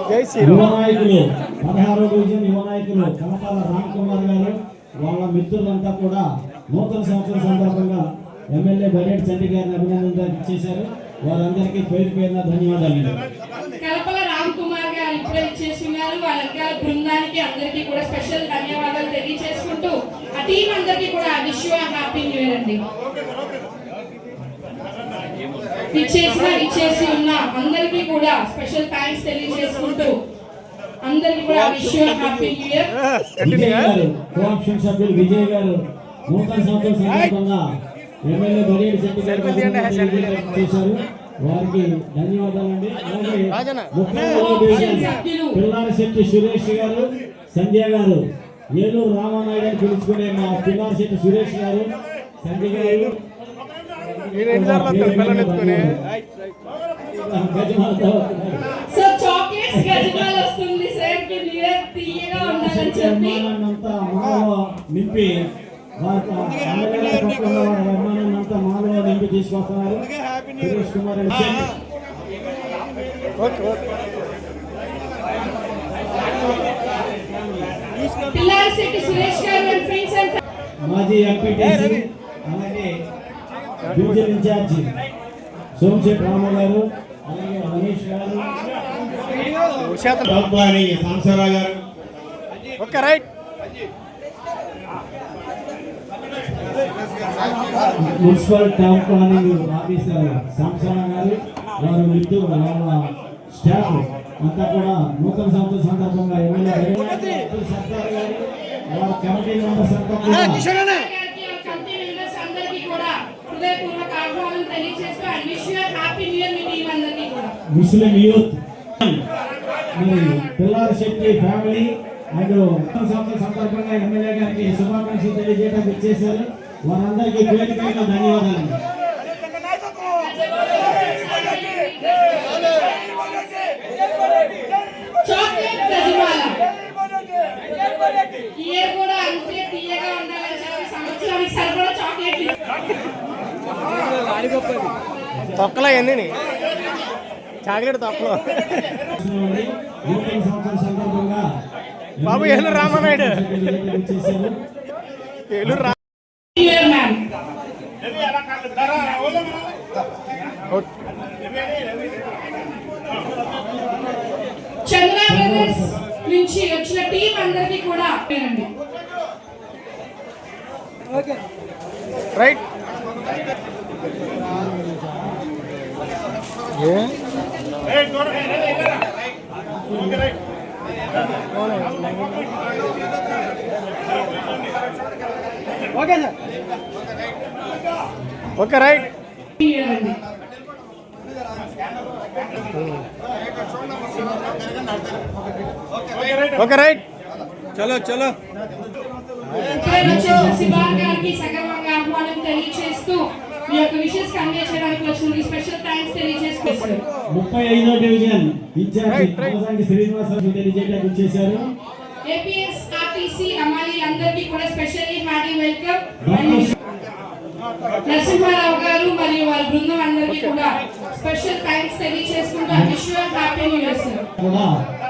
జై యువ శ్రీరామ్. నాయకులు 16వ డివిజన్ యువ నాయకులు కలపాల రామ్ కుమార్ గారు వాళ్ళ మిత్రులంతా కూడా నూతన సంవత్సరం సందర్భంగా ఎమ్మెల్యే బడేటి చంటి గారిని అభినందన చేశారు. వారందరికీ పేరు పేరున ధన్యవాదాలు. కలపల రామ్ కుమార్ గారు ఇప్పుడే ఇచ్చేస్తున్నారు. వాళ్ళ ఇంకా బృందానికి అందరికీ కూడా స్పెషల్ ధన్యవాదాలు తెలియజేసుకుంటూ ఆ టీం అందరికీ కూడా wish you happy new year అండి. ఇచ్చేసి ఉన్న అందరికీ కూడా స్పెషల్ థ్యాంక్స్ తెలియజేసుకుంటూ అందరికీ కూడా wish you happy new year. Vijay గారు కోఆప్షన్ సభ్యులు విజయ్ గారు నూతన సంవత్సరం సందర్భంగా ఎమ్మెల్యే బడేటి చంటి గారికి అభినందనలు చేశారు. వారికి ధన్యవాదాలండి. అలాగే 32వ డివిజన్ పిల్లారశెట్టి సురేష్ గారు, సంధ్య గారు, ఏలూరు రామానాయుడు అని పిలుచుకునే మా పిల్లారశెట్టి సురేష్ గారు, సంధ్య గారు గజమాలతో సో చాక్లెట్స్ గజమాల వస్తుంది సార్ కి న్యూ ఇయర్ తీయగా ఉండాలని చెప్పి అభిమానాన్నంతా మాలో నింపి అభిమానాన్నంతా మాలో నింపి తీసుకొస్తున్నారు. Suresh Kumar Reddy okay okay. Pillarasetti Suresh garu and friends and మాజీ ఎంపీటీసీ అలాగే డివిజన్ ఇన్ఛార్జి సోమశేఖర్ రామ గారు, అలాగే Ramesh garu, Sambasivarao garu, okay right. Municipal town planning officer Sambasivarao garu, వారి మిత్రులు వాళ్ళ స్టాఫ్ అంతా కూడా నూతన సంవత్సరం సందర్భంగా ఎమ్మెల్యే అబ్దుల్ సత్తార్ గారు, వాళ్ళ కమిటీ మెంబర్స్ అంతా కూడా కమిటీ మెంబర్స్ అందరికీ కూడా హృదయపూర్వక ఆహ్వానం తెలియజేస్తూ and wish you happy new year me team అందరికీ కూడా. ముస్లిం యూత్ మరి పిల్లారశెట్టి ఫ్యామిలీ అండ్ నూతన సంవత్సరం సందర్భంగా ఎమ్మెల్యే గారికి శుభాకాంక్షలు తెలియజేయడానికి ఇచ్చేశారు. వారందరికీ పేరు పేరున ధన్యవాదాలు. చాక్లెట్ గజమాల ఇయర్ కూడా అంతే తీయగా ఉండాలని చెప్పి సంవత్సరానికి సరిపడా చాక్లెట్లు తొక్కలో ఎన్ని చాక్లెట్ తొక్కలో. నూతన సంవత్సరం సందర్భంగా బాబు ఏలూరు రామానాయుడు, ఇచ్చేశారు. ఏలూరు రా. ఇయర్ మ్యామ్ చంద్ర బ్రదర్స్ నుంచి వచ్చిన టీం అందరికీ కూడా పేరండి. రైట్. Okay right. ఇయర్ అండి. Okay right. చలో చలో. ఇప్పుడైనా వచ్చేసిన శివార్ గారికి సగర్వంగా ఆహ్వానం తెలియజేస్తూ మీ యొక్క విషెస్ కన్వే చేయడానికి వచ్చిన స్పెషల్ థ్యాంక్స్ తెలియజేసుకుంటారు. 35వ డివిజన్ ఇన్ఛార్జి రామసాంగి శ్రీనివాసరావు తెలియజేయడానికి వచ్చేశారు. ఏపీఎస్ ఆర్టీసీ అమ్మాయి అందరికీ కూడా స్పెషల్లీ హార్డీ వెల్కమ్. నరసింహారావు గారు మరియు వాళ్ళ బృందం అందరికీ కూడా స్పెషల్ థ్యాంక్స్ తెలియజేసుకుంటూ wish you happy new year sir. కూడా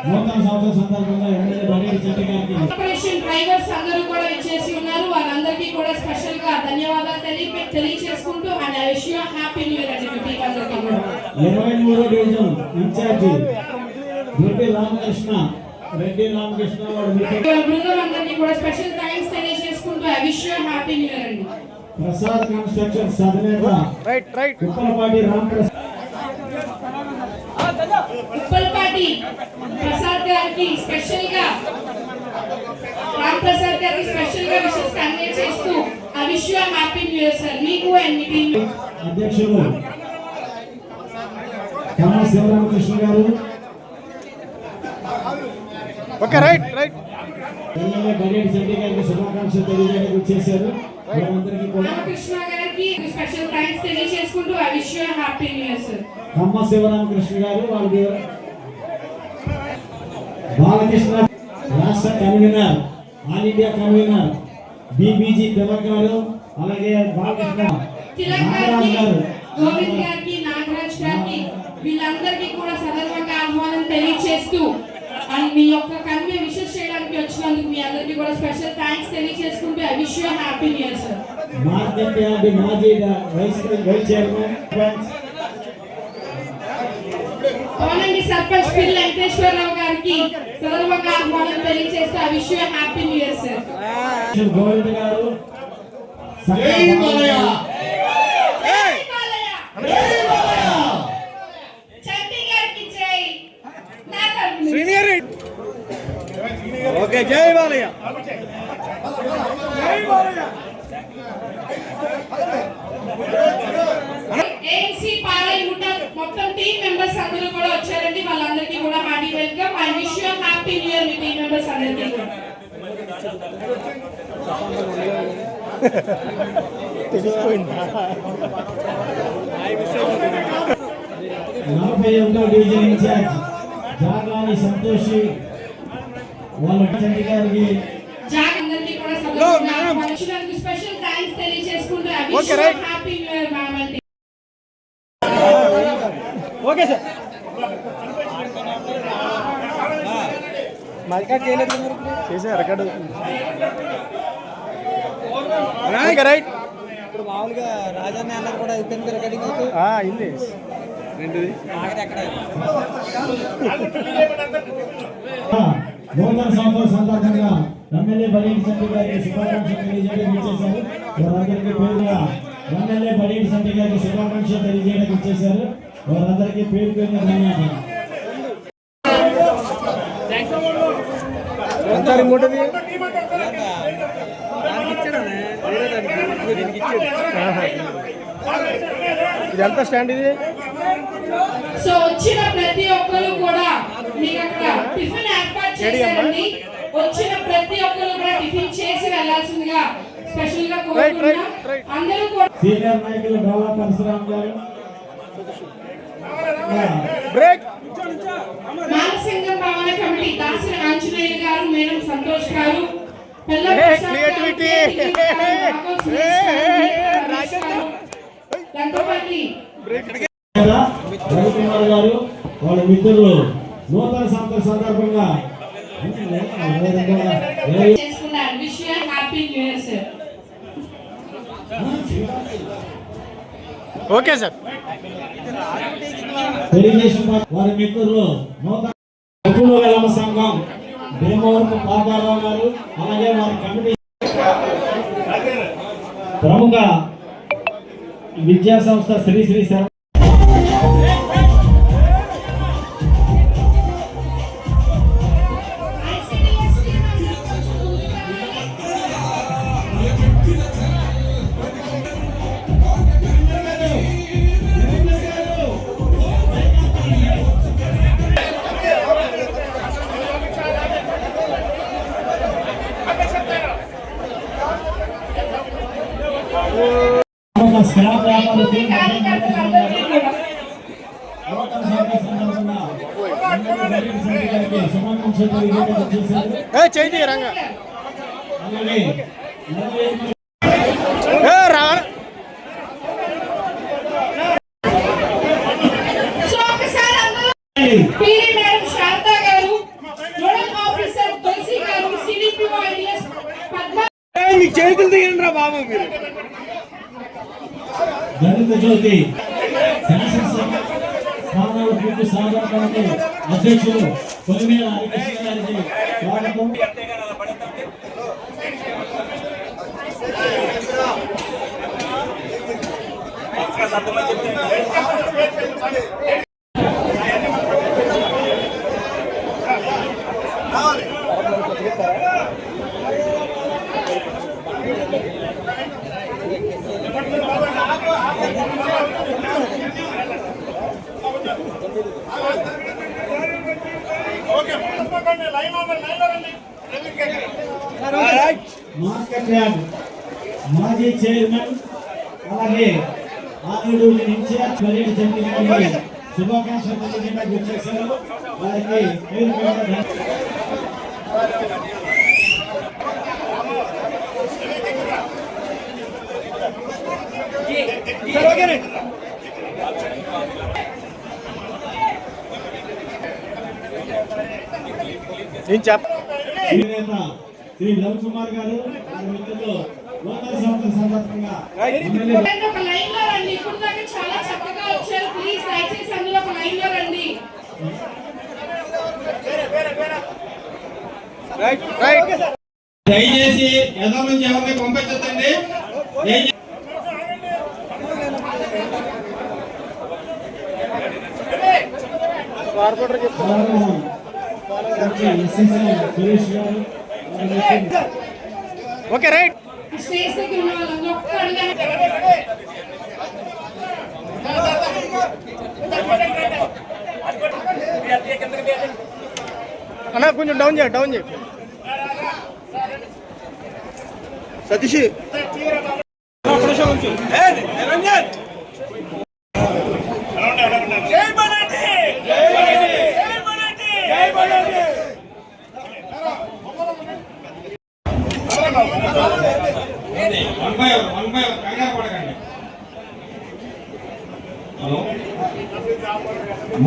నూతన సంవత్సరం సందర్భంగా ఎమ్మెల్యే బడేటి చంటి గారికి కార్పొరేషన్ డ్రైవర్స్ అందరూ కూడా ఇచ్చేసి ఉన్నారు. వాళ్ళందరికీ కూడా స్పెషల్ గా ధన్యవాదాలు తెలియజేసుకుంటూ and wish you happy new year అండి మీ అందరికీ కూడా. 23వ డివిజన్ ఇన్ఛార్జి రెడ్డి రామకృష్ణ వారి మిత్రులు వాళ్ళ బృందం అందరికీ కూడా స్పెషల్ థ్యాంక్స్ తెలియజేసుకుంటూ wish you happy new year అండి. ప్రసాద్ కన్స్ట్రక్షన్స్ అధినేత రైట్ రైట్. కుప్పలపాటి రామప్రసాద్ ఉప్పల్పాటి ప్రసాద్ గారికి స్పెషల్ గా రామ్ ప్రసాద్ గారికి స్పెషల్ గా విషెస్ కన్వే చేస్తూ ఆ wish you happy new year sir మీకు అండ్ మీ టీం. అధ్యక్షులు Kamma Sivaramakrishna garu, okay right right. MLA Badeti Chanti గారికి శుభాకాంక్షలు తెలియజేయడానికి వచ్చేశారు. వారందరికీ కూడా రామకృష్ణ గారికి స్పెషల్ థ్యాంక్స్ తెలియజేసుకుంటూ I wish you happy new year sir. Kamma Sivaramakrishna garu, వాళ్ళకి బాలకృష్ణ రాష్ట్ర convenor, all India convenor BBG Tilak garu, అలాగే బాలకృష్ణ తిలక్ నాగరాజ్ గారికి, గారు, గోవింద్ గారికి, నాగరాజ్ గారికి వీళ్ళందరికీ కూడా సదర్వంగా ఆహ్వానం తెలియజేస్తూ తెలియజేస్తూ అండ్ మీ యొక్క కన్వే విషెస్ చేయడానికి వచ్చినందుకు మీ అందరికీ కూడా స్పెషల్ థ్యాంక్స్ తెలియజేసుకుంటూ I wish you happy new year sir. Market yard మాజీ వైస్ చైర్మన్ కోనంగి సర్పంచ్ పిల్ వెంకటేశ్వరరావు గారికి సందర్భంగా ఆహ్వానం తెలియజేస్తూ I wish you happy new year sir. Govind గారు చంటి గారికి జై. నా తరపున సీనియర్ ఓకే జై బాలయ్య. ఏఎంసీ పాలైగుట్ట మొత్తం టీం మెంబర్స్ అందరూ కూడా వచ్చారండి. వాళ్ళందరికీ కూడా hearty welcome. I wish you happy new year me team members అందరికీ కూడా. నలభై ఒకటో డివిజన్ ఇన్ఛార్జ్ జాగాని సంతోషి వాళ్ళ చంటి గారికి జాగ్ అందరికీ కూడా సందర్భంగా వచ్చినందుకు స్పెషల్ థ్యాంక్స్ తెలియజేసుకుంటూ I wish you happy new year ma'am అండి. Okay sir. చేసే రికార్డు రైట్. ఇప్పుడు మామూలుగా రాజన్న అన్నది కూడా అయిపోయింది రికార్డింగ్ అయితే అయింది ఏంటిది ఆఖరి ఎక్కడ నూతన సంవత్సరం సందర్భంగా ఎమ్మెల్యే బడేటి చంటి గారికి శుభాకాంక్షలు తెలియజేయడం ఇచ్చేశారు. వారందరికీ పేరుగా ఎమ్మెల్యే బడేటి చంటి గారికి శుభాకాంక్షలు తెలియజేయడం ఇచ్చేశారు. వారందరికీ పేరు పేరున ధన్యవాదాలు. ఎంత రిమోట్ అది? దానికి ఇచ్చాడు వేరే దానికి దీనికి ఇచ్చాడు. ఇది ఎంత స్టాండ్ ఇది? సో వచ్చిన ప్రతి ఒక్కరు కూడా మీకు అక్కడ టిఫిన్ ఏర్పాటు చేశారండి. వచ్చిన ప్రతి ఒక్కరు కూడా టిఫిన్ చేసి వెళ్ళాల్సిందిగా స్పెషల్ గా కోరుకుంటున్నాం. అందరూ కూడా సీనియర్ నాయకులు డోలా పరశురామ్ గారు బ్రేక్. మానసింగం భవన కమిటీ దాసిన ఆంజనేయులు గారు, మేడం సంతోష్ గారు, పిల్ల creativity. రవికుమార్ గారు వాళ్ళ మిత్రులు నూతన సంవత్సర సందర్భంగా చేసుకున్నారు. Wish you happy new year sir. Okay sir. Telugu Desam వారి మిత్రులు నూతన వెలమ సంఘం భీమవరపు పాపారావు గారు, అలాగే వారి కమిటీ ప్రముఖ విద్యా సంస్థ శ్రీ శ్రీ శర్మ స్క్రాప్ వ్యాపారస్తులు నూతన సంవత్సర సందర్భంగా శుభాకాంక్షలు తెలియజేయడం చేశారు. చేయి రంగా అలాగే రా. సో ఒకసారి అందరూ పీరి మేడం శారదా గారు, నోడల్ ఆఫీసర్ తులసి గారు, సిడిపిఓ ఐడిఎస్ పద్మ మీ చేతులు దిగండి రా బాబు మీరు. దళిత జ్యోతి శాసనసభ స్థానాల పూర్తి సాధన కమిటీ అధ్యక్షులు కొలిమేల హరికృష్ణ గారికి స్వాగతం. మార్కెట్ యార్డ్ మాజీ చైర్మన్ అలాగే ఆరుడు ఇన్ఛార్జ్ బడేటి చంటి గారికి శుభాకాంక్షలు తెలియజేయడానికి వచ్చేసారు. వారికి పేరు పేరున నేను చెప్ప శ్రీనేత శ్రీ రవికుమార్ గారు వారి మిత్రులు నూతన సంవత్సరం సందర్భంగా ఎమ్మెల్యే ఒక లైన్ లో రండి. ఇప్పుడు దాకా చాలా చక్కగా వచ్చారు. ప్లీజ్ దయచేసి అందులో ఒక లైన్ లో రండి. దయచేసి ఎదో నుంచి ఎవరిని పంపించండి. సురేష్ గారు ఓకే రైట్. స్టేజ్ దగ్గర ఉన్న వాళ్ళందరూ ఒక్క అడుగు అన్న కొంచెం డౌన్ చేయి సతీష్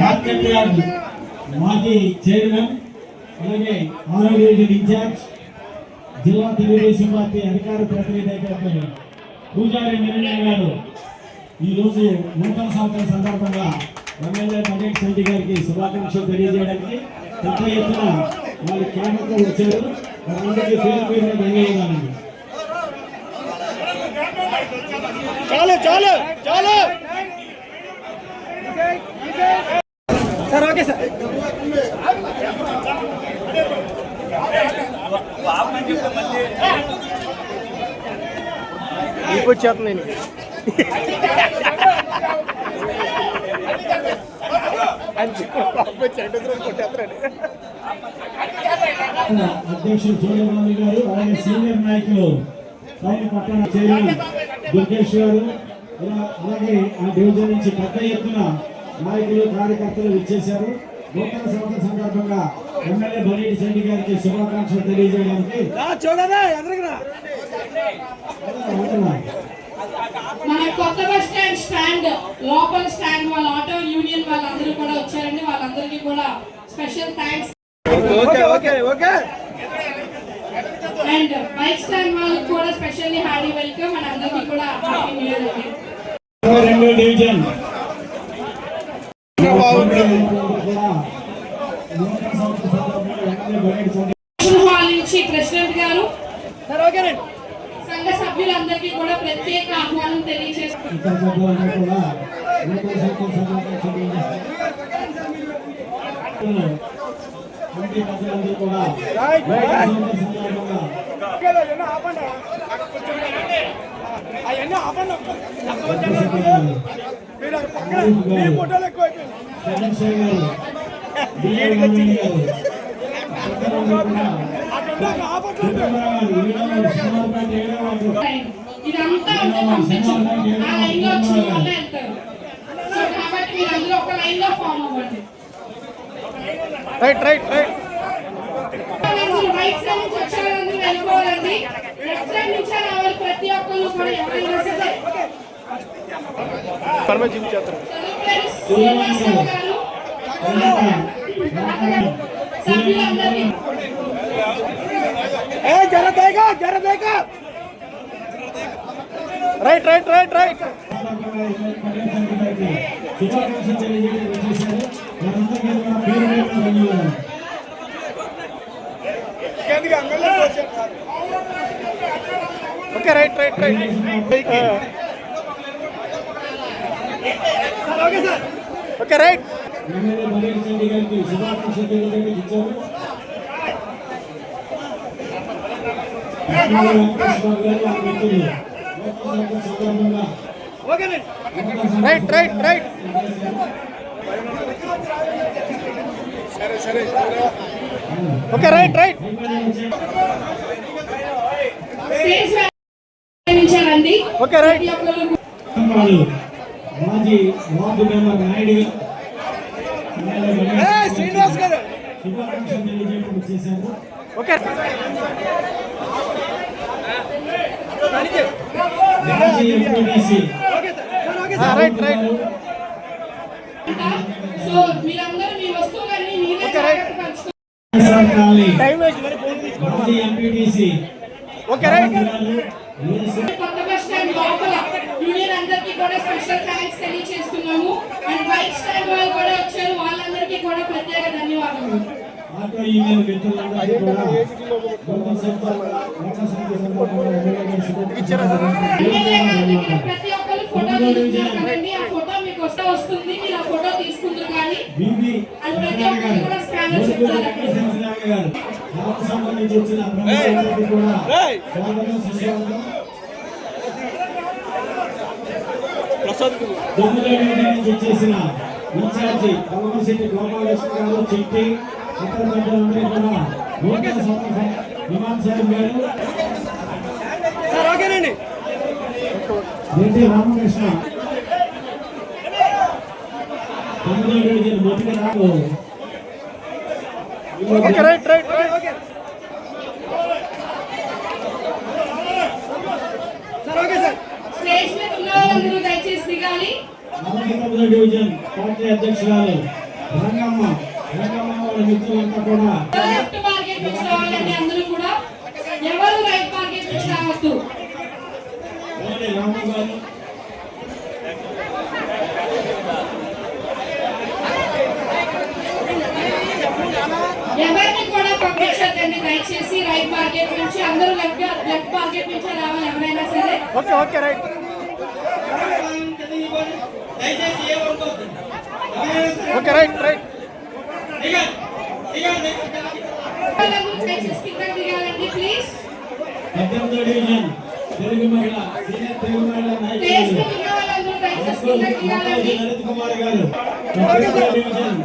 మార్కెట్ యార్డ్ మాజీ చైర్మన్ అలాగే ఆరోగ్య డివిజన్ ఇన్ఛార్జ్ జిల్లా తెలుగుదేశం పార్టీ అధికార ప్రతినిధి అయినటువంటి పూజారి నిరంజన్ గారు ఈరోజు నూతన సంవత్సరం సందర్భంగా ఎమ్మెల్యే బడ్జెట్ చంటి గారికి శుభాకాంక్షలు తెలియజేయడానికి పెద్ద ఎత్తున వాళ్ళు క్యాబినెట్లో వచ్చారు. వారందరికీ పేరు పేరున ధన్యవాదాలండి. చాలు సార్. Okay sir. వచ్చేస్తుంది నేను అధ్యక్షులు చోళరామి గారు ఆయన సీనియర్ నాయకులు ఆయన పట్టణ చైర్మన్ దుర్గేష్ గారు అలాగే ఆ డివిజన్ నుంచి పెద్ద ఎత్తున నాయకులు కార్యకర్తలు ఇచ్చేశారు. నూతన సంవత్సరం సందర్భంగా ఎమ్మెల్యే బడేటి చండి గారికి శుభాకాంక్షలు తెలియజేయడానికి మన కొత్త బస్ స్టాండ్ లోపల స్టాండ్ వాళ్ళ ఆటో యూనియన్ వాళ్ళందరూ కూడా వచ్చారండి. వాళ్ళందరికీ కూడా special thanks. And bike stand వాళ్ళకి కూడా స్పెషల్లీ హార్డీ వెల్కమ్. మన అందరికీ కూడా హ్యాపీ న్యూ ఇయర్ అండి. రెండో డివిజన్ హాల్ నుంచి ప్రెసిడెంట్ గారు సంఘ సభ్యులందరికీ కూడా ప్రత్యేక ఆహ్వానం తెలియజేస్తున్నారు. ఇదంతా ఉంటే పంపించు. ఆ లైన్ లో వచ్చిన వాళ్ళే వెళ్తారు. సో కాబట్టి మీరు అందులో ఒక లైన్ లో ఫామ్ అవ్వండి. రైట్ రైట్ సైడ్ నుంచి వచ్చే వాళ్ళందరూ వెళ్ళిపోవాలండి. లెఫ్ట్ సైడ్ నుంచి రావాలి. ప్రతి ఒక్కరు కూడా ఎవరైనా సరే శ్రీనివాసరావు గారు సభ్యులందరినీ రైట్ శుభాకాంక్షలు తెలియజేయడానికి వచ్చేసారు. వారందరికీ కూడా పేరు పేరున ధన్యవాదాలు. Okay right okay right. MLA Badeti Chandi గారికి శుభాకాంక్షలు తెలియజేయడానికి ఇచ్చారు. Right okay right stage okay right. మాజీ వార్డు మెంబర్ నాయుడు శ్రీనివాస్ గారు శుభాకాంక్షలు తెలియజేయడానికి చేశారు. ఓకే మాజీ ఎంపీటీసీ రైట్ సో మీరందరూ మీ వస్తువులన్నీ మీరే ఓకే రైట్. పంచుకోండి. వైఎస్ఆర్ కాలనీ టైం వేస్ట్ మరి ఫోన్ తీసుకోవడం మాజీ ఎంపీటీసీ ఓకే రైట్ కొత్త బస్ స్టాండ్ లోపల యూనియన్ అందరికీ కూడా స్పెషల్ థ్యాంక్స్ తెలియజేస్తున్నాము. అండ్ బైక్ స్టాండ్ వాళ్ళు కూడా వచ్చారు, వాళ్ళందరికీ కూడా ప్రత్యేక ధన్యవాదాలు. ఆటో యూనియన్ మిత్రులందరికీ కూడా లోకల్ ఎమ్మెల్యే గారి దగ్గర ప్రతి ఒక్కరు ఫోటో తీసుకున్నారు కదండి, ఆ ఫోటో మీకు వస్తుంది, మీరు ఆ ఫోటో తీసుకుంటారు కానీ అండ్ ప్రతి ఒక్కరు కూడా స్కానర్ చెప్తారు. సంబంధించి వచ్చిన ప్రముఖులందరికీ కూడా స్వాగతం సుస్వాగతం. తొమ్మిదవ నుంచి వచ్చేసిన ఇన్ఛార్జి కల్వశెట్టి గోపాలకృష్ణ గారు, చిట్టి ఇతర పెద్దలందరూ కూడా నూతన సంవత్సరం ఇమాం సాహెబ్ గారు, రెడ్డి రామకృష్ణ, తొమ్మిదవ డివిజన్ మొదటి రాకు okay right right right stage మీద ఉన్న వాళ్ళందరూ దయచేసి దిగాలి. 49వ డివిజన్ పార్టీ అధ్యక్షురాలు రంగమ్మ వాళ్ళ మిత్రులంతా కూడా లెఫ్ట్ మార్కెట్ నుంచి రావాలండి, అందరూ కూడా ఎవరు రైట్ మార్కెట్ నుంచి రావద్దు. రామ గారు, ఎవరిని కూడా పంపించద్దండి దయచేసి. రైట్ మార్కెట్ నుంచి అందరూ లెఫ్ట్ మార్కెట్ నుంచి రావాలి ఎవరైనా సరే. Okay okay right okay right right వాళ్ళందరూ దయచేసి కిందకి దిగాలండి ప్లీజ్. 18వ డివిజన్ తెలుగు మహిళ సీనియర్ తెలుగు మహిళ స్టేజ్ నాయకులు మీద ఉన్న వాళ్ళందరూ దయచేసి కిందకి దిగాలండి. లలిత్ కుమార్ గారు, 18వ డివిజన్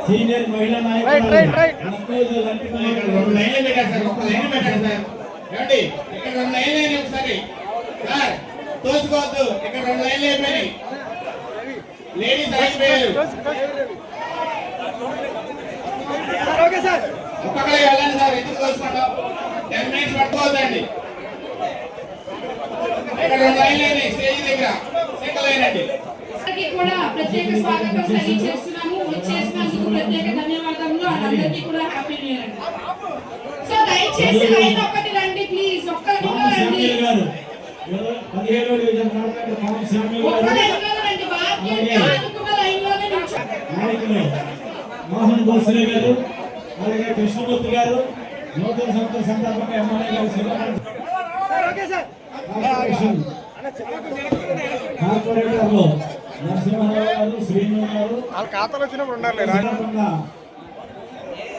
సీనియర్ మహిళా నాయకులు రైట్ రైట్ నక్కూరు లలిత్ కుమార్ గారు. రెండు లైన్లు పెట్టారు సార్, ఒక్క లైన్ పెట్టారు సార్. ఏమండి ఇక్కడ రెండు లైన్లు అయినాయి ఒకసారి సార్, తోసుకోవద్దు. ఇక్కడ రెండు లైన్లు అయిపోయినాయి, లేడీస్ అయిపోయారు. ఒక్కొక్కరికి వెళ్ళండి సార్, ఎందుకు తోసుకుంటాం? 10 minutes పట్టుకోవద్దండి. ఇక్కడ రెండు లైన్లు అయినాయి స్టేజ్ దగ్గర, సింగిల్ లైన్ అండి. అందరికీ కూడా ప్రత్యేక స్వాగతం తెలియజేస్తున్నాము. వచ్చేసినందుకు ప్రత్యేక ధన్యవాదములు. అందరికీ కూడా హ్యాపీ న్యూ ఇయర్ అండి. సో దయచేసి లైన్ ఒకటి రండి ప్లీజ్, ఒక్కరు రండి, శామ్యూల్ గారు, 17వ డివిజన్ కార్పొరేటర్ పవన్ శామ్యూల్ ఒక్క గారు, లైన్ లో రండి. బాధ్యత అనుకున్న లైన్ లోనే నిల్చోండి. నాయకులు మోహన్ భోసలే గారు, అలాగే కృష్ణమూర్తి గారు, నూతన సంవత్సర సందర్భంగా ఎమ్మెల్యే గారు కార్పొరేటర్లు నరసింహారావు గారు, శ్రీను గారు వాళ్ళ ఖాతాలో వచ్చినప్పుడు ఉండాలి సందర్భంగా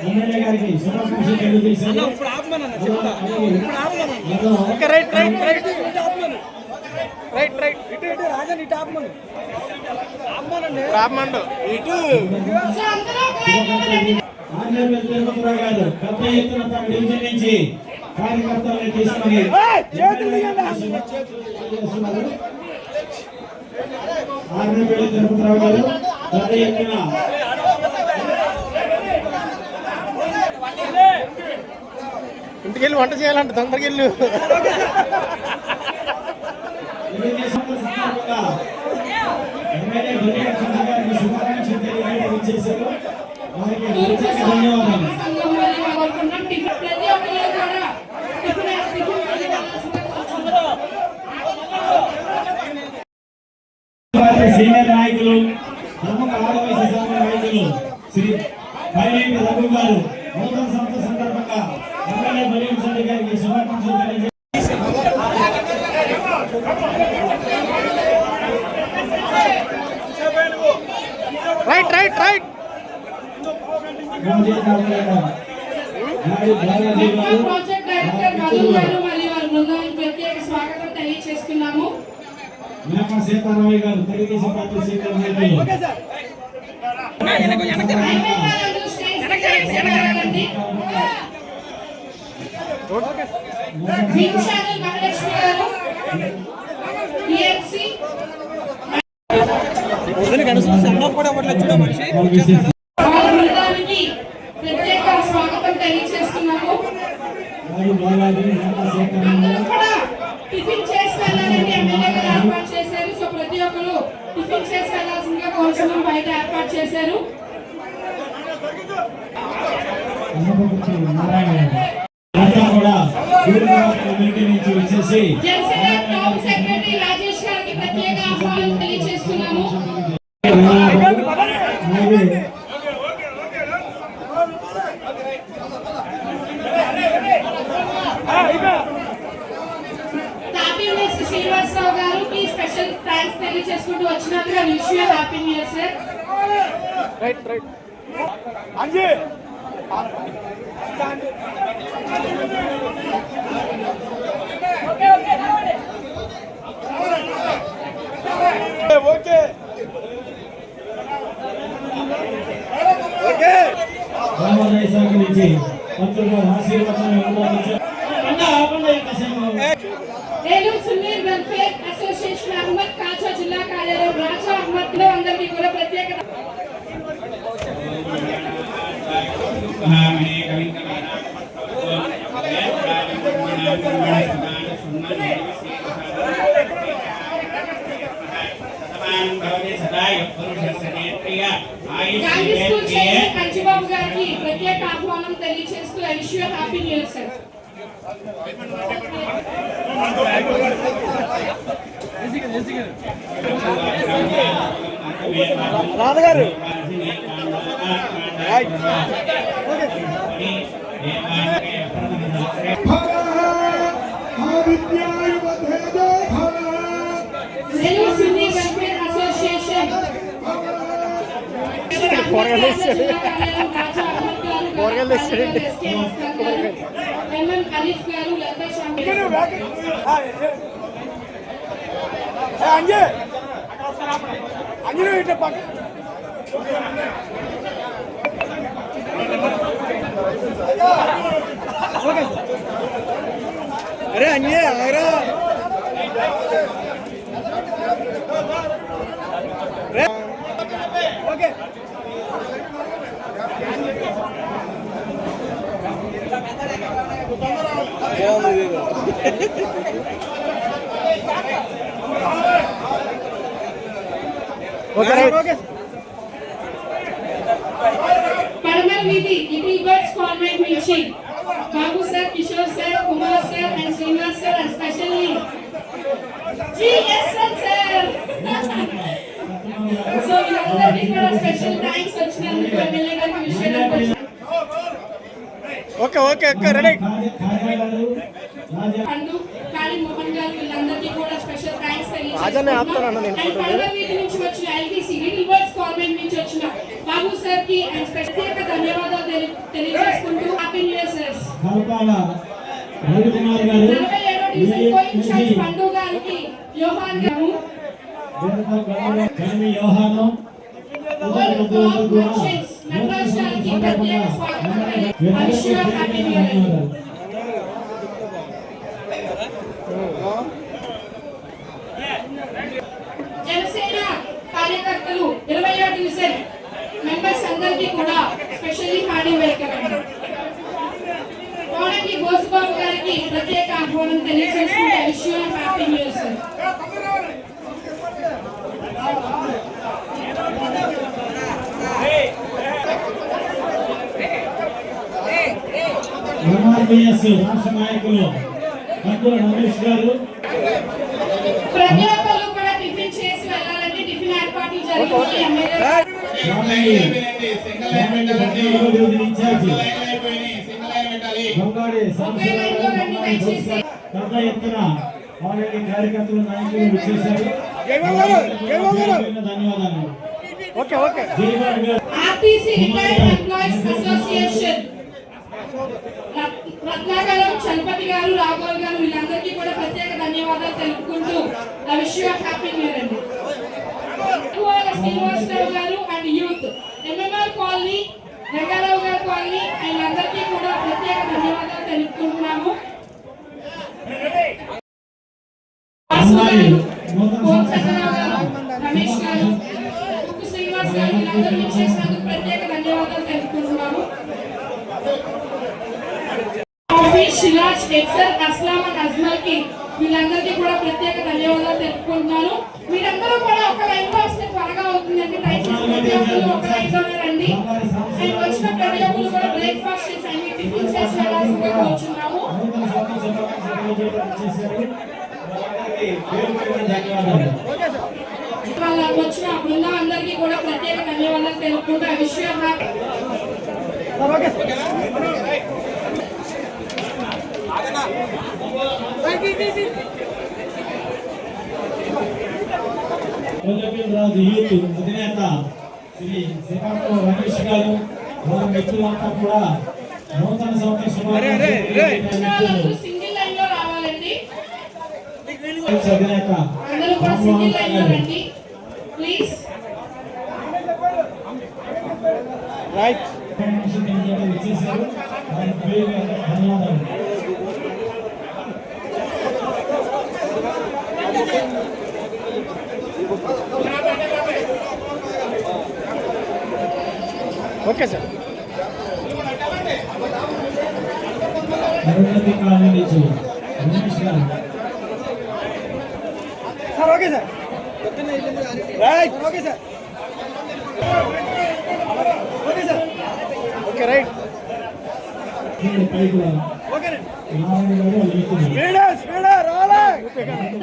ఎమ్మెల్యే గారికి శుభాకాంక్షలు తెలియజేశారు. Okay right right right right right రామండు ఇటు సో అందరూ ఒక లైన్ లో రండి. ఆంజనేయ తిరుపతిరావు గారు పెద్ద ఎత్తున తమ డివిజన్ నుంచి కార్యకర్తలను తీసుకుని ఆంజనేయ తిరుపతిరావు గారు పెద్ద ఎత్తున ఇంటికి వెళ్ళి వంట చేయాలంట, తొందరగా వెళ్ళు. సందర్భంగా ఎమ్మెల్యే బలికృష్ణ గారికి శుభాకాంక్షలు తెలియజేశారు. వారికి తూర్పు ప్రత్యేక ధన్యవాదాలు. సంఘం వారిని కోరుకుంటున్నాం. ప్రతి ఒక్కరు కూడా టిఫిన్ పార్టీ సీనియర్ నాయకులు, ప్రముఖ ఆదివాసీ సంఘ నాయకులు శ్రీ పైనేటి రఘు గారు నూతన సంవత్సర సందర్భంగా ఎమ్మెల్యే బలికృష్ణ గారికి శుభాకాంక్షలు తెలియజేశారు. Right right right project director Madhu గారు మరియు వారి బృందానికి ప్రత్యేక స్వాగతం తెలియజేస్తున్నాము. మేకా సీతారామయ్య గారు తెలుగుదేశం పార్టీ సీనియర్ నాయకులు. అయిపోయిన వాళ్ళందరూ స్టేజ్ మీద రండి. విక్షాలు మహాలక్ష్మి గారు, EMC వారి బృందానికి ప్రత్యేక స్వాగతం తెలియజేస్తున్నాము. అందరూ కూడా టిఫిన్ చేసి వెళ్ళాలంటే ఎమ్మెల్యే గారు ఏర్పాటు చేశారు. సో ప్రతి ఒక్కరు టిఫిన్ చేసి వెళ్ళాల్సిందిగా కోరుతున్నాం. బయట ఏర్పాటు చేశారు. అన్నపతి నారాయణ గారు అంతా కూడా కమ్యూనిటీ నుంచి వచ్చేసి జనసేన టౌన్ సెక్రటరీ రాజేష్ గారికి ప్రత్యేక ఆహ్వానం తెలియజేస్తున్నాము. శ్రీనివాసరావు గారికి స్పెషల్ థ్యాంక్స్ తెలియజేసుకుంటూ వచ్చినందుకు wish you happy new year sir. రామోదయ శాఖ నుంచి మంత్రులు ఆశీర్వచనం ఇవ్వబోతున్నారు. ఏలూరు సున్నీర్ వెల్ఫేర్ అసోసియేషన్ అహ్మద్ కాచా జిల్లా కార్యాలయం రాజా అహ్మద్ లో అందరికీ కూడా ప్రత్యేక గాంధీ స్కూల్ చైర్మన్ కంచిబాబు గారికి ప్రత్యేక ఆహ్వానం తెలియజేస్తూ wish you happy new year sir. రాధగారు ఏలూరు సున్నీర్ welfare association MM Alif garu Latha Xiaomi अरे अन्य आगरा ओके పడమల వీధి లిటిల్ బర్డ్స్ కాన్వెంట్ నుంచి Babu sir, Kishore sir, Kumar sir and Srinivas sir and specially GSN sir. So వీళ్ళందరికీ కూడా స్పెషల్ థ్యాంక్స్ వచ్చినందుకు ఎమ్మెల్యే గారికి విషయం ओके ओके ओके रेडी పండు కాళీ మోహన్ గారు వీళ్ళందరికీ కూడా స్పెషల్ థ్యాంక్స్ రాజానే ఆపుతానన్న నేను ఫోటో పడమల వీధి నుంచి వచ్చిన ఎల్టీసీ లిటిల్ బర్డ్స్ కాన్వెంట్ నుంచి వచ్చిన బాబు సార్ కి అండ్ ప్రత్యేక ధన్యవాదాలు తెలియజేసుకుంటూ happy new year sir. కల్పాల Ravikumar గారు 47వ డివిజన్ కోయిన్ఛార్జ్ పండు గారికి యోహాన్ గారు కనిమి యోహాను నటరాజ్ గారికి ప్రత్యేక స్వాగతం wish you happy new year. Janasena కార్యకర్తలు 20వ డివిజన్ మెంబర్స్ అందరికీ కూడా స్పెషల్లీ హార్డీ వెల్కమ్. కోనకి బోసుబాబు గారికి ప్రత్యేక ఆహ్వానం తెలియజేసుకుంటే wish you happy new year sir. MRBS రాష్ట్ర నాయకులు కందుల రమేష్ గారు ప్రతి ఒక్కరు కూడా టిఫిన్ చేసి వెళ్ళాలంటే టిఫిన్ ఏర్పాట్లు జరిగింది. ఎమ్మెల్యే పెద్ద ఎత్తున వాళ్ళకి కార్యకర్తలు నాయకులు వచ్చేసారు. ధన్యవాదాలు. Okay okay RTC retired employees association Ratnakaram Chalapathi garu, రాఘవల్ గారు వీళ్ళందరికీ కూడా ప్రత్యేక ధన్యవాదాలు తెలుపుకుంటూ wish you happy new year అండి. Srinivasarao garu and youth MMR colony, Rangarao garu colony వీళ్ళందరికీ కూడా ప్రత్యేక ధన్యవాదాలు తెలుపుకుంటున్నాము. రమేష్ గారు, శ్రీనివాస్ గారు వీళ్ళందరూ ఇచ్చేసినందుకు ప్రత్యేక ధన్యవాదాలు తెలుపుకుంటున్నాము. సిరాజ్, ఎక్సర్, అస్లాం అండ్ అజ్మల్ కి వీళ్ళందరికీ కూడా ప్రత్యేక ధన్యవాదాలు తెలుపుకుంటున్నాను. మీరందరూ కూడా ఒక లైన్ లో వస్తే త్వరగా అవుతుందండి. దయచేసి ప్రతి ఒక్కరు ఒక లైన్ లోనే రండి. అండ్ వచ్చిన ప్రతి ఒక్కరు కూడా బ్రేక్ఫాస్ట్ చేసి ఇచ్చేసేయాల్సిందిగా కోరుచున్నాము. నూతన సంవత్సర శుభాకాంక్షలు తెలియజేయడానికి చేశారు. వారందరికీ పేరు పేరున ధన్యవాదాలు. వాళ్ళకి వచ్చిన బృందం అందరికీ కూడా ప్రత్యేక ధన్యవాదాలు తెలుపుకుంటూ విషయం రాజు యూత్ అధినేత శ్రీ శ్రీకాకుళం రమేష్ గారు వారి మిత్రులంతా కూడా నూతన సంవత్సర శుభాకాంక్షలు సింగిల్ లైన్ లో రావాలండి. అధినేత అందరూ కూడా సింగిల్ లైన్ లో రండి ప్లీజ్. ఇచ్చేశారు. వారికి పేరు పేరున ధన్యవాదాలు. Okay sir. అరుణాచల్ కాలనీ నుంచి రమేష్ గారు. Sir okay sir. Right okay sir. Okay sir. Okay right.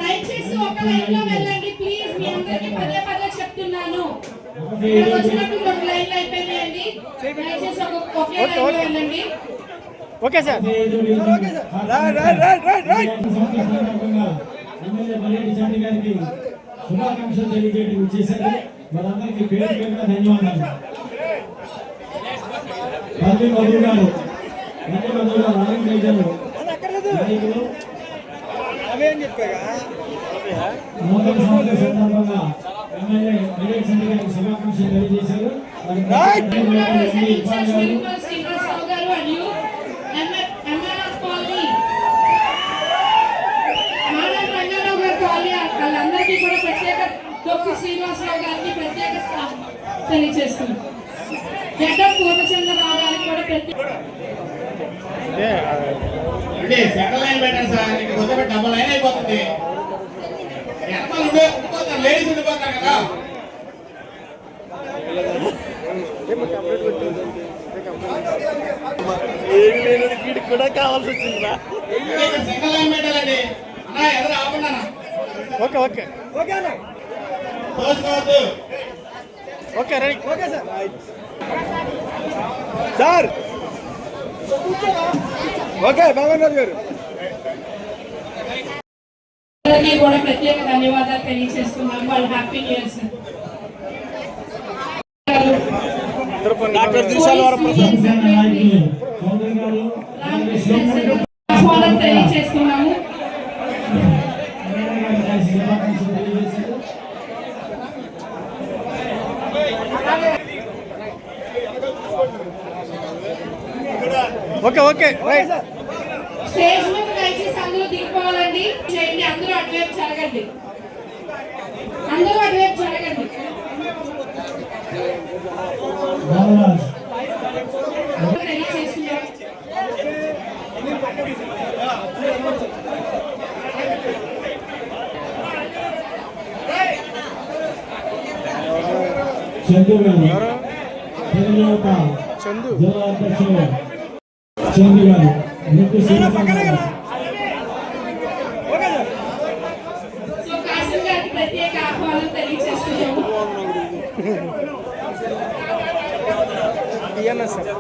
దయచేసి ఒక లైన్ లో వెళ్ళండి ప్లీజ్. మీ అందరికీ పదే పదే చెప్తున్నాను. ఇక్కడ వచ్చినప్పుడు 2 లైన్లు అయిపోయినాయండి. దయచేసి ఒకే లైన్ లో వెళ్ళండి. Okay sir. ఎమ్మెల్యే మల్లేటి చంటి గారికి శుభాకాంక్షలు తెలియజేయడం చేశారు. వారందరికీ పేరు పేరున ధన్యవాదాలు. పల్లి మధు గారు నాయకులు అవేం చెప్పాగా నూతన సంవత్సర సందర్భంగా ఎమ్మెల్యే మల్లేటి చంటి గారికి శుభాకాంక్షలు తెలియజేశారు. శ్రీనివాసరావు గారు మరియు ఎంఆర్ఆర్ కాలనీ మానవ రంగారావు గారి కాలనీ వాళ్ళందరికీ కూడా ప్రత్యేక డొక్కు శ్రీనివాసరావు గారికి ప్రత్యేక తెలియజేస్తున్నాం. గడ్డ పూర్ణచంద్రరావు గారికి కూడా ప్రత్యేక అంటే సెకండ్ లైన్ పెట్టండి సార్. ఇక్కడ కొద్దిగా డబల్ లైన్ అయిపోతుంది. వెనకాల ఉండిపోతారు, లేడీస్ ఉండిపోతారు కదా. కూడా కావాల్సి వచ్చిందిరా. సెకండ్ లైన్ పెట్టాలండి అన్నా. ఎదురు ఆపండి అన్న. ఓకే ఓకే ఓకే అన్న. తోసుకోవద్దు. Okay right. Okay sir. Sir okay బాగున్నారు గారు. అందరికీ కూడా ప్రత్యేక ధన్యవాదాలు తెలియజేస్తున్నాను. వాళ్ళు happy new year sir. Doctor Dishala Varaprasad ఆహ్వానం తెలియజేస్తున్నాము. Okay okay right. స్టేజ్ మీద దయచేసి అందరూ దిగిపోవాలండి. చేయండి. అందరూ అటువైపు జరగండి. అందరూ అటువైపు జరగండి. తెలియజేస్తున్నాం. చందు గారు తెలుగుత చందు జిల్లా అధ్యక్షులు చందు గారు ముక్కు శ్రీకాంత్ గారు. సో కాసిం గారికి ప్రత్యేక ఆహ్వానం తెలియజేస్తున్నాము. ఇయన్న సార్.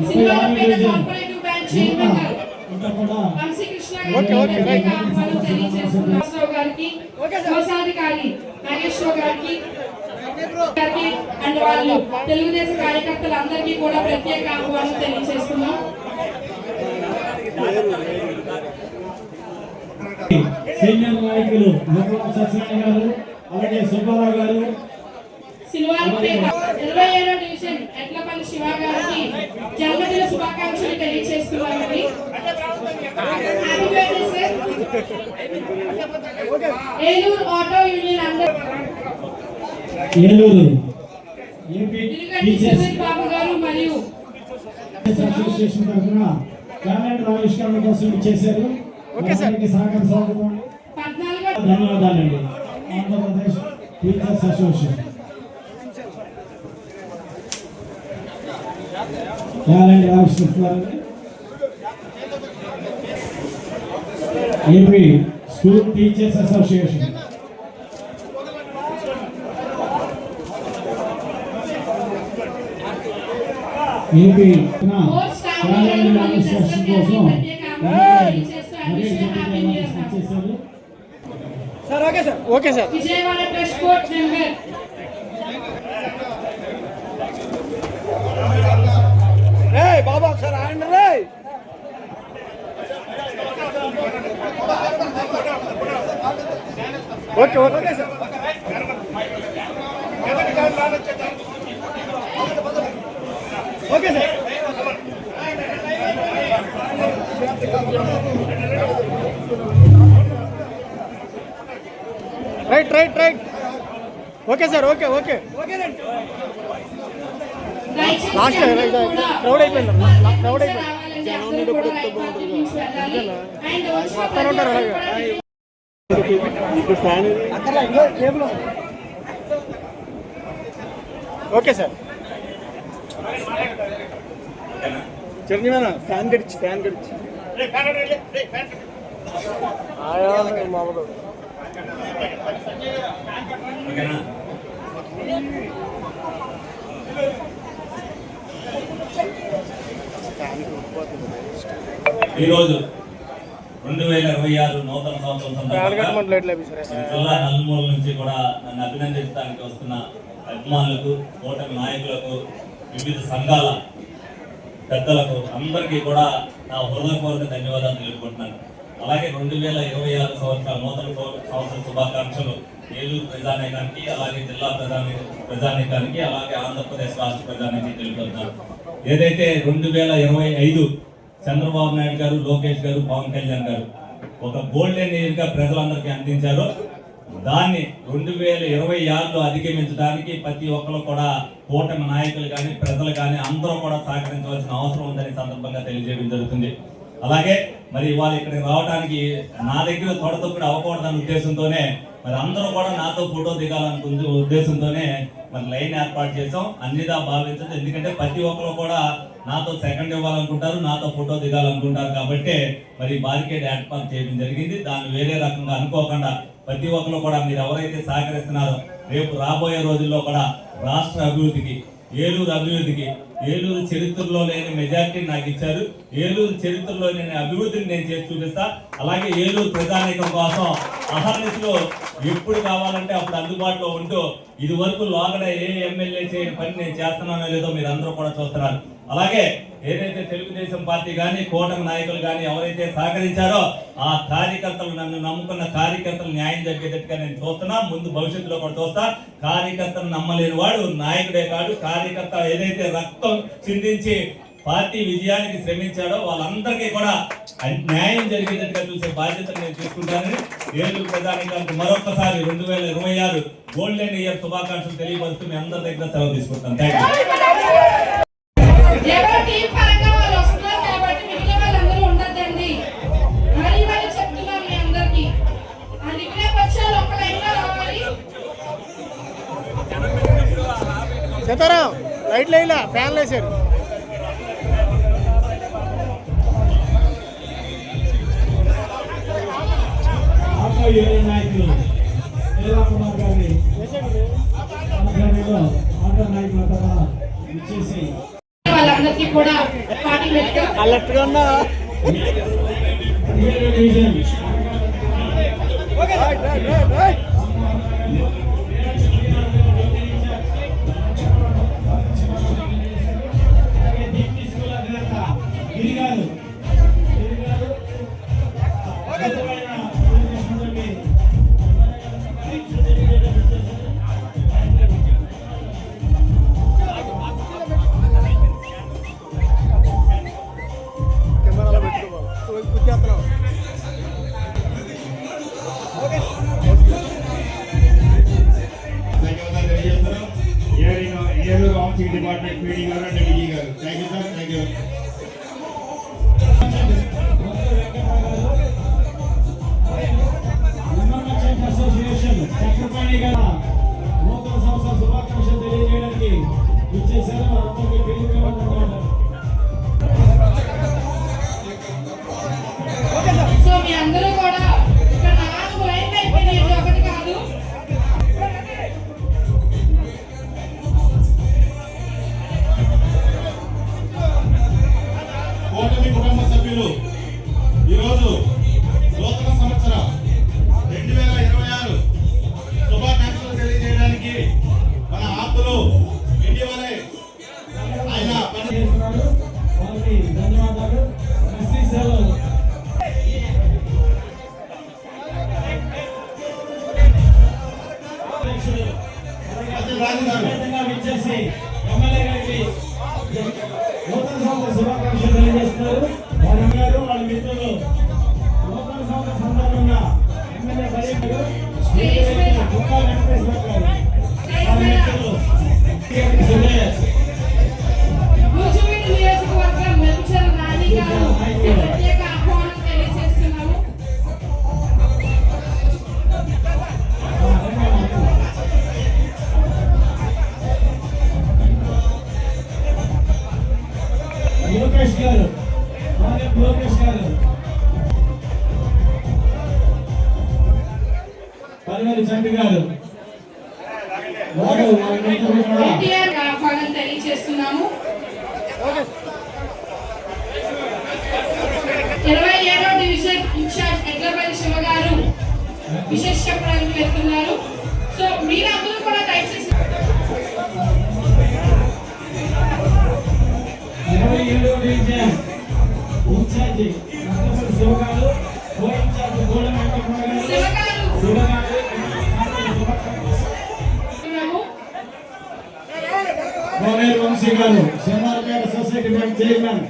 సిల్వర్పేట కోఆపరేటివ్ బ్యాంక్ చైర్మన్ గారు వంశీకృష్ణ గారికి ప్రత్యేక ఆహ్వానం తెలియజేస్తున్నాం. గారికి కోశాధికారి నాగేశ్వరరావు గారికి అండ్ వాళ్ళు తెలుగుదేశం కార్యకర్తలు అందరికీ కూడా ప్రత్యేక ఆహ్వానం తెలియజేస్తున్నాం. సీనియర్ నాయకులు సత్యనారాయణ గారు అలాగే సుబ్బారావు గారు. సిల్వర్పేట 27వ డివిజన్ ఎట్లపల్లి శివ గారికి జన్మదిన శుభాకాంక్షలు ఏలూరు ఆటో యూనియన్ అందరూ ఏలూరు ఏపీ ఇరుగంటి టీచర్స్ సుమిత్ బాబు గారు మరియు అసోసియేషన్ తరఫున క్యాలెండర్ ఆవిష్కరణ కోసం ఇచ్చేశారు. వారికి స్వాగతం 14 ధన్యవాదాలండి. ఆంధ్రప్రదేశ్ టీచర్స్ అసోసియేషన్ క్యాలెండర్ ఆవిష్కరిస్తున్నారు. AP school teachers association AP calendar ఆవిష్కరణ కోసం ఇచ్చేశారు. Sir okay sir. Okay sir. Vijayawada press court number బాబా ఒకసారి ఆడండి రే. Okay okay sir. Okay sir. Right right right. Okay sir. Okay okay. Last crowd అయిపోయింది. Crowd అయిపోయింది. వస్తాను ఉంటారు అలాగే. Okay sir. చిరంజీవి ఫ్యాన్ గడిచి మామూలు ఈరోజు 2026 నూతన సంవత్సరం సందర్భంగా జిల్లా నలుమూల నుంచి కూడా నన్ను అభినందించడానికి వస్తున్న అభిమానులకు, కూటమి నాయకులకు, వివిధ సంఘాల పెద్దలకు అందరికీ కూడా నా హృదయపూర్వక ధన్యవాదాలు తెలుపుకుంటున్నాను. అలాగే 2026 సంవత్సరం నూతన సంవత్సర శుభాకాంక్షలు ఏలూరు ప్రజానీకానికి, అలాగే జిల్లా ప్రజానీకానికి, అలాగే ఆంధ్రప్రదేశ్ రాష్ట్ర ప్రజానీకానికి తెలుపుతున్నాను. ఏదైతే 2025 చంద్రబాబు నాయుడు గారు, లోకేష్ గారు, పవన్ కళ్యాణ్ గారు ఒక గోల్డెన్ ఇయర్ గా ప్రజలందరికీ అందించారో దాన్ని 2026లో అధిగమించడానికి ప్రతి ఒక్కరు కూడా కూటమి నాయకులు కానీ, ప్రజలు కానీ అందరూ కూడా సహకరించవలసిన అవసరం ఉందని సందర్భంగా తెలియజేయడం జరుగుతుంది. అలాగే మరి ఇవాళ ఇక్కడికి రావడానికి నా దగ్గర తొడతొప్పుడు అవ్వకూడదనే ఉద్దేశంతోనే మరి అందరూ కూడా నాతో ఫోటో దిగాలనుకునే ఉద్దేశంతోనే మరి లైన్ ఏర్పాటు చేసాం. అన్నిదా భావించదు, ఎందుకంటే ప్రతి ఒక్కరు కూడా నాతో సెకండ్ ఇవ్వాలనుకుంటారు, నాతో ఫోటో దిగాలనుకుంటారు. కాబట్టి మరి బారికేడ్ ఏర్పాటు చేయడం జరిగింది. దాన్ని వేరే రకంగా అనుకోకుండా ప్రతి ఒక్కరు కూడా మీరు ఎవరైతే సహకరిస్తున్నారో రేపు రాబోయే రోజుల్లో కూడా రాష్ట్ర అభివృద్ధికి, ఏలూరు అభివృద్ధికి, ఏలూరు చరిత్రలో లేని మెజార్టీ నాకు ఇచ్చారు. ఏలూరు చరిత్రలో లేని అభివృద్ధిని నేను చేసి చూపిస్తా. అలాగే ఏలూరు ప్రజానీకం కోసం అహర్నిశలో ఎప్పుడు కావాలంటే అప్పుడు అందుబాటులో ఉంటూ ఇది వరకు లోగడ ఏ ఎమ్మెల్యే చేయని పని నేను చేస్తున్నానో లేదో మీరు అందరూ కూడా చూస్తున్నారు. అలాగే ఏదైతే తెలుగుదేశం పార్టీ కానీ, కూటమి నాయకులు కానీ ఎవరైతే సహకరించారో ఆ కార్యకర్తలు, నన్ను నమ్ముకున్న కార్యకర్తలు న్యాయం జరిగేటట్టుగా నేను చూస్తున్నా. ముందు భవిష్యత్తులో కూడా చూస్తా. కార్యకర్తను నమ్మలేని వాడు నాయకుడే కాదు. కార్యకర్త ఏదైతే రక్తం చిందించి పార్టీ విజయానికి శ్రమించాడో వాళ్ళందరికీ కూడా న్యాయం జరిగేటట్టుగా చూసే బాధ్యతను నేను తీసుకుంటానని ఏలూరు ప్రజానీకానికి మరొకసారి 2026 గోల్డెన్ ఇయర్ శుభాకాంక్షలు తెలియపరుస్తూ మీ అందరి దగ్గర సెలవు తీసుకుంటాను. Thank you. ఎవరు టీం పరంగా వాళ్ళు వస్తున్నారు కాబట్టి మిగిలిన వాళ్ళందరూ ఉండద్దండి. మరీ చెప్తున్నాను మీ అందరికి. ఆ రిప్లై పక్షాలు ఒక లైన్లో రావాలి. సీతారాం లైట్లు వేయలా, ఫ్యాన్లు వేసారు. ఆటో యూనియన్ నాయకులు కుమార్ గారిని ఆటో నాయకుల ద్వారా ఇచ్చేసి వాళ్ళందరికీ కూడా పార్టీ అలర్ట్గా ఉన్నా. కెమెరాలో పెట్టుకోవాలి. లాజిస్టిక్ డిపార్ట్మెంట్ పీడీ గారు అండ్ డిఈ గారు. Thank you sir, thank you. Association Chakrapani గారు నూతన సంవత్సర శుభాకాంక్షలు తెలియజేయడానికి ఇచ్చేసారు. అందరికీ తెలియజేయడం. సో మీ అందరూ కూడా ఇక్కడ 4 లైన్లు అయిపోయినాయి, ఒకటి కాదు. కూటమి కుటుంబ సభ్యులు ఈరోజు నూతన సంవత్సర 2026 శుభాకాంక్షలు తెలియజేయడానికి మన ఆప్తులు ఇటీవలే ఆయన చేస్తున్నారు. వారికి ధన్యవాదాలు. ఎస్సీసీఎల్ విచ్చేసి ఎమ్మెల్యే గారికి నూతన సంవత్సర శుభాకాంక్షలు తెలియజేస్తున్నారు. వారి గారు వాళ్ళ మిత్రులు నూతన సంవత్సర సందర్భంగా ఎమ్మెల్యే పర్యటన కుక్క వెంకటేశ్వర గారు వారి మిత్రులు సురేష్ భుజవీడు నియోజకవర్గం మెల్చర్ రాణి గారు ప్రత్యేక ఆహ్వానం తెలియజేస్తున్నాము. లోకేష్ గారు లోకేష్ గారు పరిమళ చంటి గారు వారు ఎన్టీఆర్ ఆహ్వానం తెలియజేస్తున్నాము. 27వ డివిజన్ ఇన్ఛార్జ్ ఎడ్లపల్లి శివ గారు విశేష చెప్పడానికి వెళ్తున్నారు. సో మీరందరూ కూడా దయచేసి 27వ డివిజన్ ఇన్ఛార్జి ఎడ్లపల్లి శివ గారు కో ఇన్ఛార్జ్ గోడెం వెంకటరమణ గారు శివ గారు శివ గారు కోనేరు వంశీ గారు శనివారపేట సొసైటీ బ్యాంక్ చైర్మన్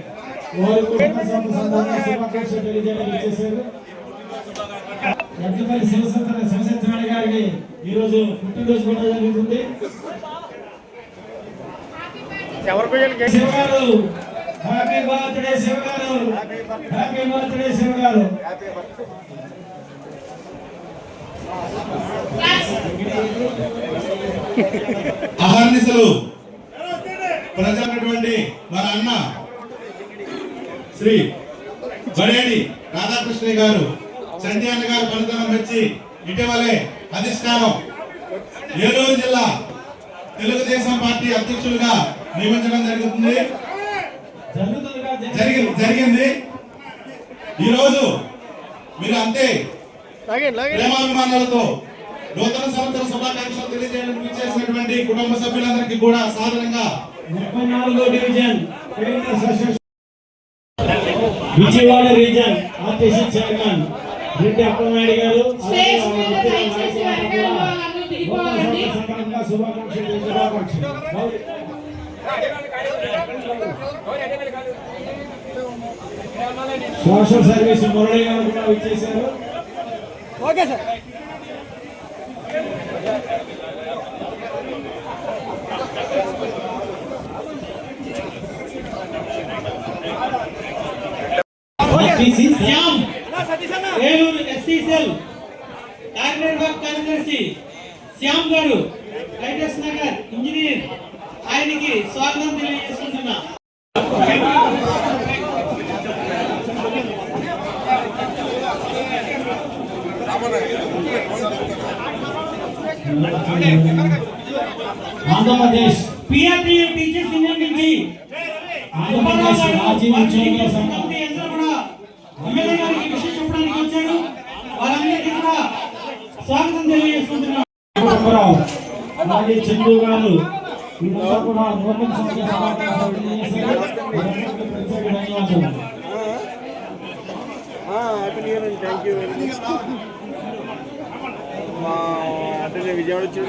వారు కూడా సందర్భంగా శుభాకాంక్షలు తెలియజేయడానికి ఇచ్చేశారు. ఎడ్లపల్లి శివసత్యనారాయణ గారికి ఈరోజు పుట్టినరోజు కూడా జరుగుతుంది. శివ గారు హ్యాపీ బర్త్డే శివ గారు, హ్యాపీ బర్త్డే శివ గారు. అహర్నిశలు ప్రజలైనటువంటి మన అన్న శ్రీ బడేడి రాధాకృష్ణ గారు చంటి అన్న గారు పనితనం మెచ్చి ఇటీవలే అధిష్టానం ఏలూరు జిల్లా తెలుగుదేశం పార్టీ అధ్యక్షులుగా నియమించడం జరిగింది. ఈరోజు మీరు అంతే ప్రేమాభిమానాలతో నూతన సంవత్సర శుభాకాంక్షలు తెలియజేయడానికి ఇచ్చేసినటువంటి కుటుంబ సభ్యులందరికీ కూడా సాధారణంగా 34వ division Vijayawada region RTC chairman Reddy Appalanaidu garu stage మీద దయచేసి వెనకాల వాళ్ళందరూ దిగిపోవాలండి. శుభాకాంక్షలు. సోషల్ సర్వీస్ మురళి గారు కూడా ఇచ్చేశారు. Okay sir. Shyam Eluru SCCL corporate కార్యదర్శి శ్యామ్ గారు టైటస్ నగర్ ఇంజనీర్ ఆయనకి స్వాగతం తెలియజేసుకుంటున్నా. ఆంధ్రప్రదేశ్ పిఆర్టీయూ టీచర్స్ యూనియన్ నుంచి ఆంధ్రప్రదేశ్ మాజీ ఉద్యోగుల సంఘం ఎమ్మెల్యే గారికి విషయం చెప్పడానికి వచ్చాడు. వారందరికీ కూడా స్వాగతం తెలియజేసుకుంటున్నాం. అలాగే చంద్రు గారు వీళ్ళంతా కూడా నూతన సంవత్సర శుభాకాంక్షలు తెలియజేశారు. వారందరికీ ప్రత్యేక ధన్యవాదాలు. హ్యాపీ న్యూ ఇయర్ అండి. Thank you very much. అంటే నేను విజయవాడ వచ్చి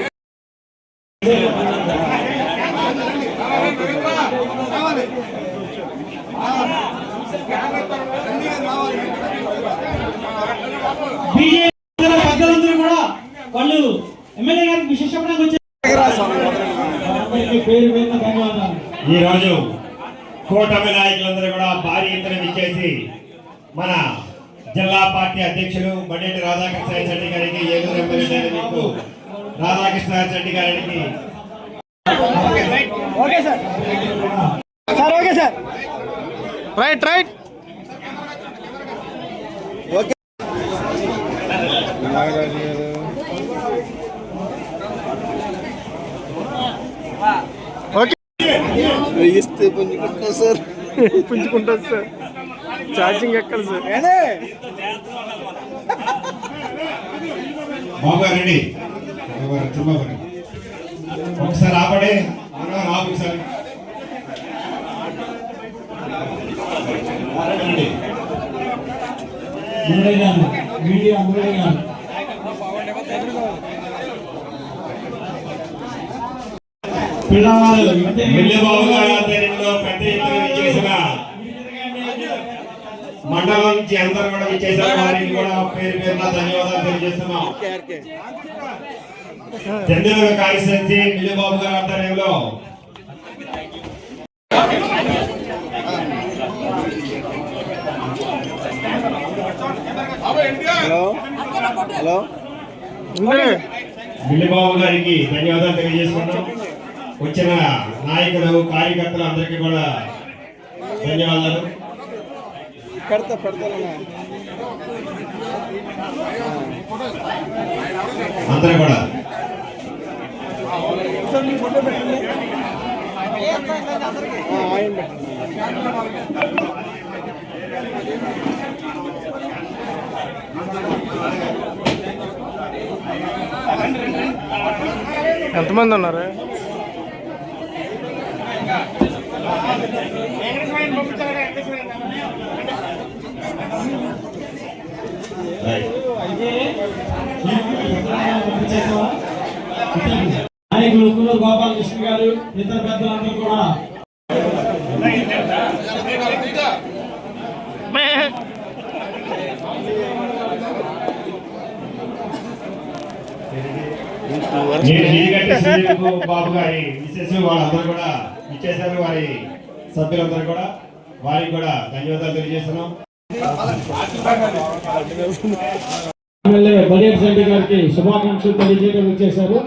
పెద్దలందరూ కూడా వాళ్ళు ఎమ్మెల్యే గారికి విశేష చెప్పడానికి వచ్చారు. పేరు పేరున ధన్యవాదాలు. ఈరోజు కూటమి నాయకులందరూ కూడా భారీ ఎత్తున ఇచ్చేసి మన జిల్లా పార్టీ అధ్యక్షులు బడ్డేటి రాధాకృష్ణ రెడ్డి గారికి, ఏలూరు ఎమ్మెల్యే రాధాకృష్ణ రెడ్డి గారికి okay sir sir okay sir right right okay okay ఇస్తే పుంజుకుంటా సార్, పుంజుకుంటుంది సార్. ఛార్జింగ్ ఎక్కదు సార్. బాబు గారు రెడ్డి ఒకసారి ఆపడే ఆపు సార్. మురళి గారు, మీడియా మురళి గారు. పిల్లవాళ్ళు మిల్లిబాబు గారి ఆధ్వర్యంలో పెద్ద ఎత్తున విచ్చేసిన మండలం నుంచి అందరూ కూడా విచ్చేసిన వారికి కూడా పేరు పేరున ధన్యవాదాలు తెలియజేస్తున్నాం. చంద్రబాబు కాన్స్టిట్యున్సీ మిల్లిబాబు గారి ఆధ్వర్యంలో హలో హలో మిల్లిబాబు గారికి ధన్యవాదాలు తెలియజేసుకున్నాం. వచ్చిన నాయకులు కార్యకర్తలు అందరికీ కూడా ధన్యవాదాలు. పెడతా అందరూ కూడా ఫోటో పెట్టండి. ఆయన పెట్టండి. ఎంతమంది ఉన్నారు? నాయకులు కుల్లూరు గోపాలకృష్ణ గారు, ఇతర పెద్దలందరూ కూడా బాబు గారి విశేష వాళ్ళందరూ కూడా ఇచ్చేసారు. వారి సభ్యులందరూ కూడా వారికి కూడా ధన్యవాదాలు తెలియజేస్తున్నాం. ఎమ్మెల్యే బడ్డేటి రెడ్డి గారికి శుభాకాంక్షలు తెలియజేయడం ఇచ్చేశారు.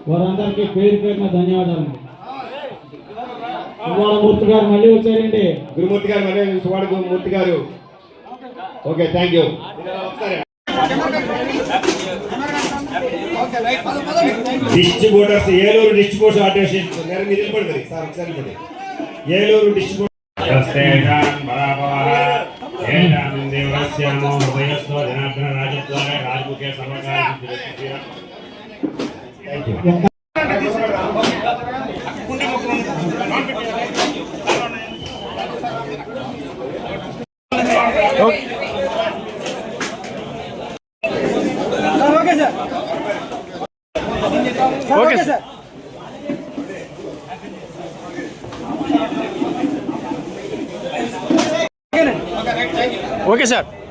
వారందరికీ పేరు పేరున ధన్యవాదాలు. ఇవాళ మూర్తి గారు మళ్ళీ వచ్చారండి. గురుమూర్తి గారు మళ్ళీ సువాడ గురుమూర్తి గారు. Okay, thank you. Distributors Eluru distribution administration నిలబడి సార్ ఒకసారి ఏలూరు డిస్ట్రిబ్యూటర్ రాజముఖే సమకాలీన okay sir okay sir okay sir.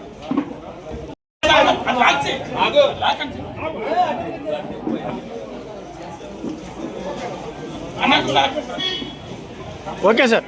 Okay sir.